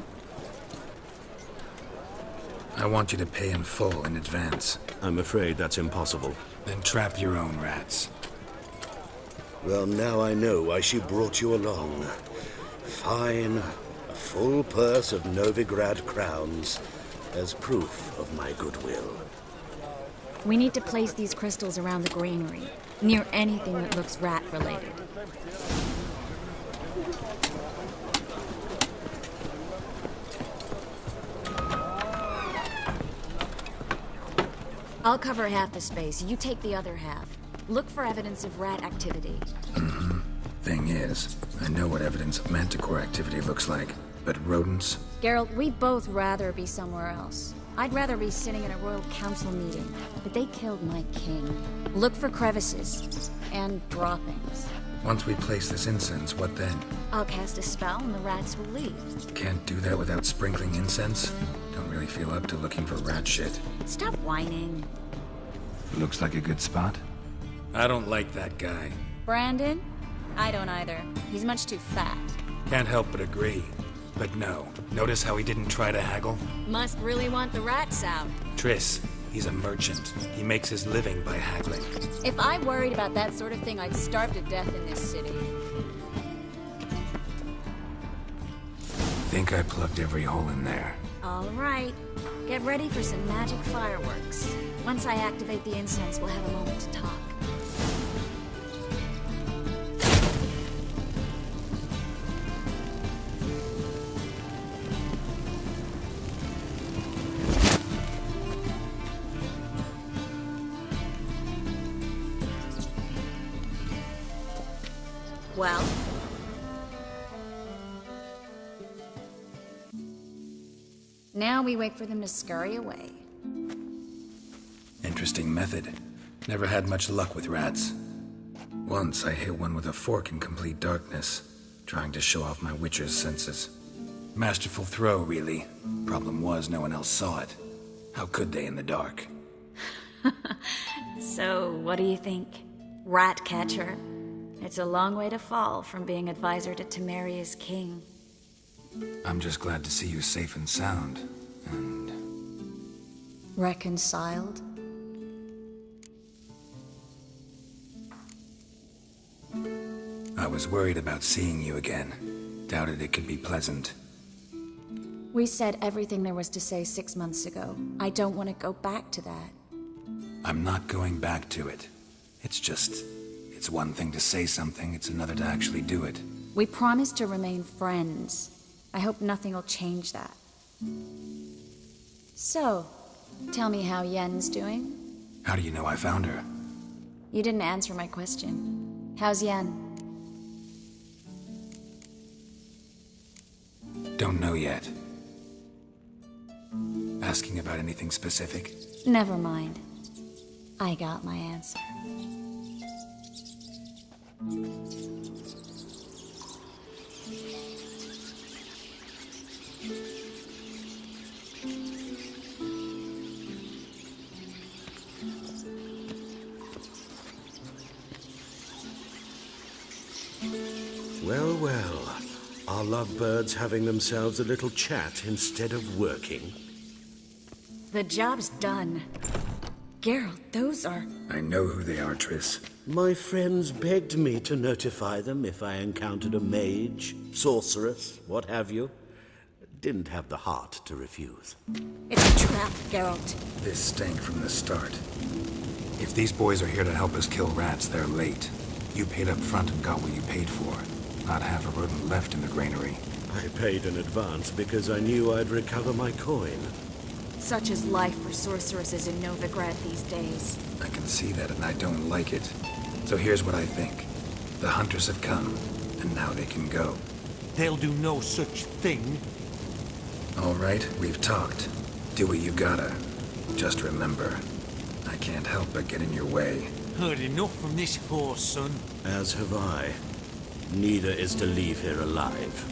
[SPEAKER 6] I want you to pay in full in advance.
[SPEAKER 9] I'm afraid that's impossible.
[SPEAKER 6] Then trap your own rats.
[SPEAKER 9] Well, now I know why she brought you along. Fine. A full purse of Novigrad crowns as proof of my goodwill.
[SPEAKER 1] We need to place these crystals around the granary, near anything that looks rat-related. I'll cover half the space, you take the other half. Look for evidence of rat activity.
[SPEAKER 6] Thing is, I know what evidence of manticore activity looks like, but rodents?
[SPEAKER 1] Geralt, we'd both rather be somewhere else. I'd rather be sitting in a royal council meeting, but they killed my king. Look for crevices and droppings.
[SPEAKER 6] Once we place this incense, what then?
[SPEAKER 1] I'll cast a spell and the rats will leave.
[SPEAKER 6] Can't do that without sprinkling incense? Don't really feel up to looking for rat shit.
[SPEAKER 1] Stop whining.
[SPEAKER 2] Looks like a good spot.
[SPEAKER 6] I don't like that guy.
[SPEAKER 1] Brandon? I don't either. He's much too fat.
[SPEAKER 6] Can't help but agree. But no, notice how he didn't try to haggle?
[SPEAKER 1] Must really want the rats out.
[SPEAKER 6] Triss, he's a merchant. He makes his living by haggling.
[SPEAKER 1] If I worried about that sort of thing, I'd starve to death in this city.
[SPEAKER 6] Think I plugged every hole in there.
[SPEAKER 1] All right. Get ready for some magic fireworks. Once I activate the incense, we'll have a moment to talk. Well? Now we wait for them to scurry away.
[SPEAKER 6] Interesting method. Never had much luck with rats. Once I hit one with a fork in complete darkness, trying to show off my witcher's senses. Masterful throw, really. Problem was, no one else saw it. How could they in the dark?
[SPEAKER 1] So, what do you think? Rat catcher? It's a long way to fall from being advisor to Temeria's king.
[SPEAKER 6] I'm just glad to see you safe and sound, and...
[SPEAKER 1] Reconciled?
[SPEAKER 6] I was worried about seeing you again. Doubted it could be pleasant.
[SPEAKER 1] We said everything there was to say 6 months ago. I don't want to go back to that.
[SPEAKER 6] I'm not going back to it. It's one thing to say something, it's another to actually do it.
[SPEAKER 1] We promised to remain friends. I hope nothing will change that. So, tell me how Yen's doing?
[SPEAKER 6] How do you know I found her?
[SPEAKER 1] You didn't answer my question. How's Yen?
[SPEAKER 6] Don't know yet. Asking about anything specific?
[SPEAKER 1] Never mind. I got my answer.
[SPEAKER 9] Well, well. Are lovebirds having themselves a little chat instead of working?
[SPEAKER 1] The job's done. Geralt, those are...
[SPEAKER 6] I know who they are, Triss.
[SPEAKER 9] My friends begged me to notify them if I encountered a mage, sorceress, what have you. Didn't have the heart to refuse.
[SPEAKER 1] It's a trap, Geralt.
[SPEAKER 6] This stank from the start. If these boys are here to help us kill rats, they're late. You paid up front and got what you paid for. Not half a rodent left in the granary.
[SPEAKER 9] I paid in advance because I knew I'd recover my coin.
[SPEAKER 1] Such is life for sorceresses in Novigrad these days.
[SPEAKER 6] I can see that and I don't like it. So here's what I think. The hunters have come, and now they can go.
[SPEAKER 3] They'll do no such thing.
[SPEAKER 6] All right, we've talked. Do what you gotta. Just remember, I can't help but get in your way.
[SPEAKER 3] Heard enough from this horse, son.
[SPEAKER 9] As have I. Neither is to leave here alive.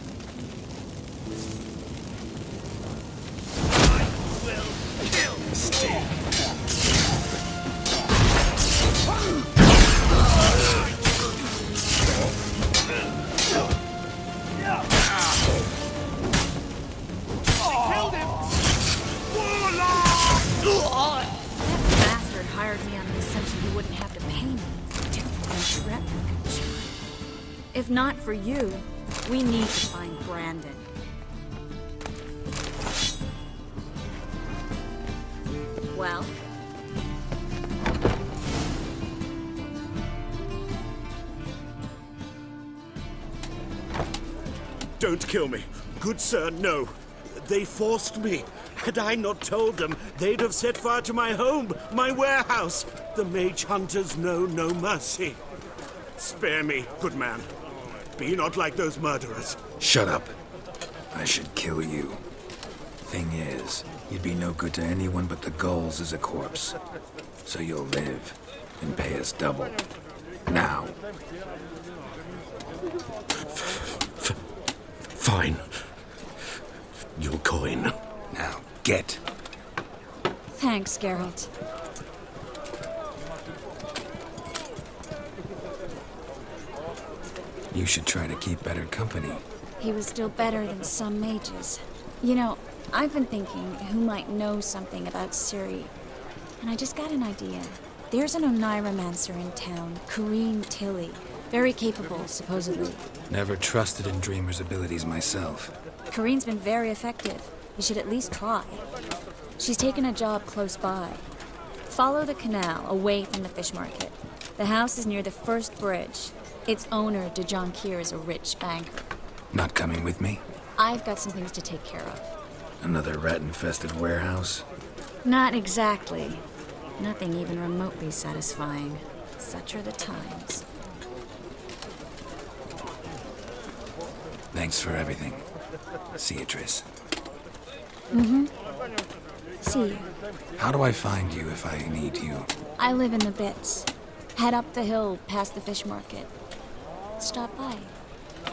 [SPEAKER 1] If not for you, we need to find Brandon. Well?
[SPEAKER 7] Don't kill me. Good sir, no. They forced me. Had I not told them, they'd have set fire to my home, my warehouse. The mage hunters know no mercy. Spare me, good man. Be not like those murderers.
[SPEAKER 6] Shut up. I should kill you. Thing is, you'd be no good to anyone but the gulls as a corpse. So you'll live and pay us double. Now.
[SPEAKER 9] Fine. Your coin.
[SPEAKER 6] Now, get.
[SPEAKER 1] Thanks, Geralt.
[SPEAKER 6] You should try to keep better company.
[SPEAKER 1] He was still better than some mages. You know, I've been thinking who might know something about Ciri. And I just got an idea. There's an Oneiromancer in town, Corrine Tilly. Very capable, supposedly.
[SPEAKER 6] Never trusted in Dreamer's abilities myself.
[SPEAKER 1] Corrine's been very effective. You should at least try. She's taken a job close by. Follow the canal, away from the fish market. The house is near the first bridge. Its owner, de Jonquier, is a rich banker.
[SPEAKER 6] Not coming with me?
[SPEAKER 1] I've got some things to take care of.
[SPEAKER 6] Another rat-infested warehouse?
[SPEAKER 1] Not exactly. Nothing even remotely satisfying. Such are the times.
[SPEAKER 6] Thanks for everything. See you, Triss.
[SPEAKER 1] Mm-hmm. See you.
[SPEAKER 6] How do I find you if I need you?
[SPEAKER 1] I live in the Bits. Head up the hill past the fish market. Stop by.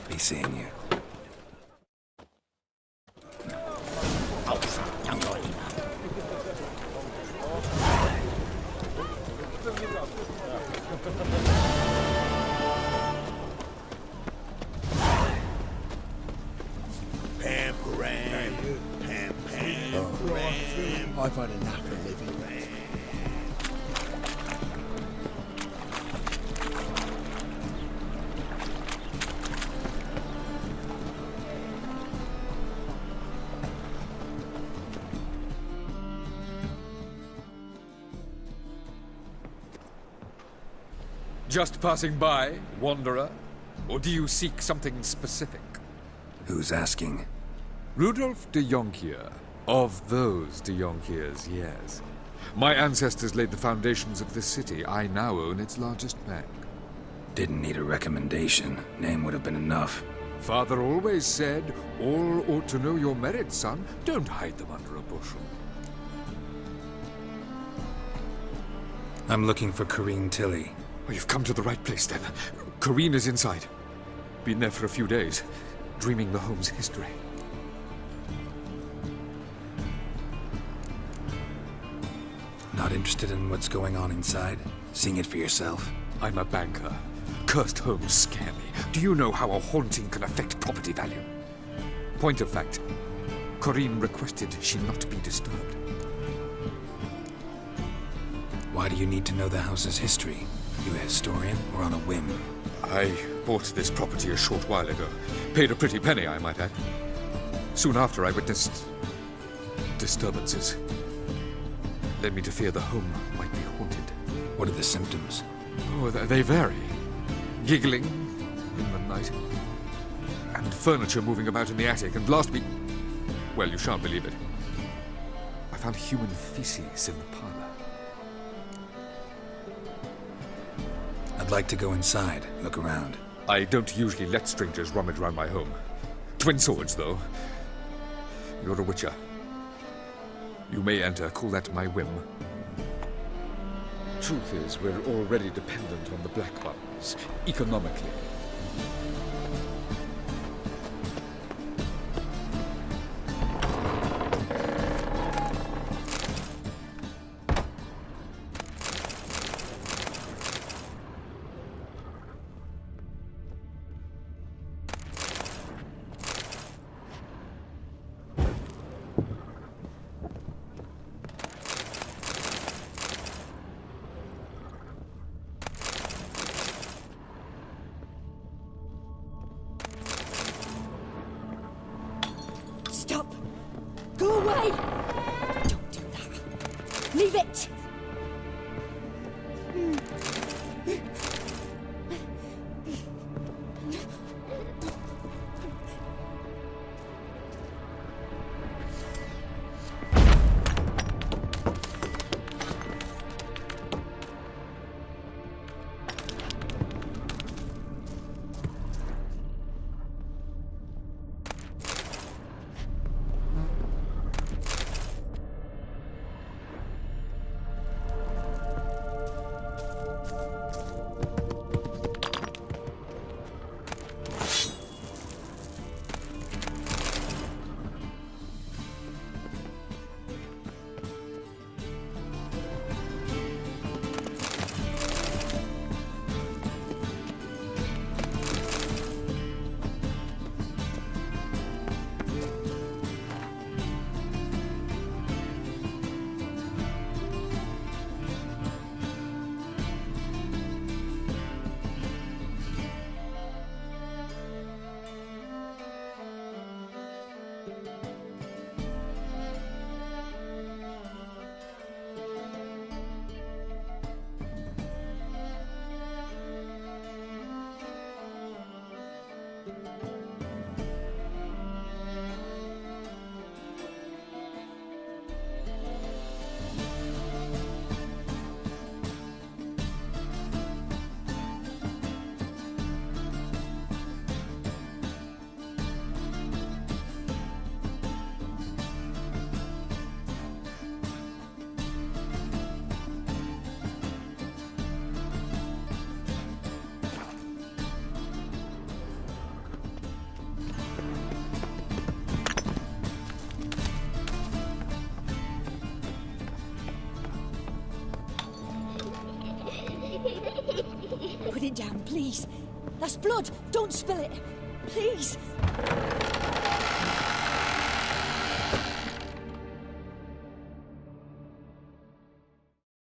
[SPEAKER 6] Be seeing you.
[SPEAKER 17] I've had enough of living.
[SPEAKER 18] Just passing by, wanderer? Or do you seek something specific?
[SPEAKER 6] Who's asking?
[SPEAKER 18] Rudolf de Jonkier. Of those de Jonkiers, yes. My ancestors laid the foundations of this city. I now own its largest bank.
[SPEAKER 6] Didn't need a recommendation. Name would have been enough.
[SPEAKER 18] Father always said, all ought to know your merits, son. Don't hide them under a bushel.
[SPEAKER 6] I'm looking for Corrine Tilly.
[SPEAKER 18] Oh, you've come to the right place, then. Corrine is inside. Been there for a few days, dreaming the home's history.
[SPEAKER 6] Not interested in what's going on inside? Seeing it for yourself?
[SPEAKER 18] I'm a banker. Cursed homes scare me. Do you know how a haunting can affect property value? Point of fact, Corrine requested she not be disturbed.
[SPEAKER 6] Why do you need to know the house's history? You a historian or on a whim?
[SPEAKER 18] I bought this property a short while ago. Paid a pretty penny, I might add. Soon after, I witnessed disturbances. Led me to fear the home might be haunted.
[SPEAKER 6] What are the symptoms?
[SPEAKER 18] Oh, they vary. Giggling in the night. And furniture moving about in the attic. And last week... Well, you shan't believe it. I found human feces in the parlor.
[SPEAKER 6] I'd like to go inside, look around.
[SPEAKER 18] I don't usually let strangers rummage around my home. Twin swords, though. You're a witcher. You may enter, call that my whim. Truth is, we're already dependent on the Black Ones, economically.
[SPEAKER 16] Stop! Go away! Don't do that. Leave it! Put it down, please. That's blood. Don't spill it. Please.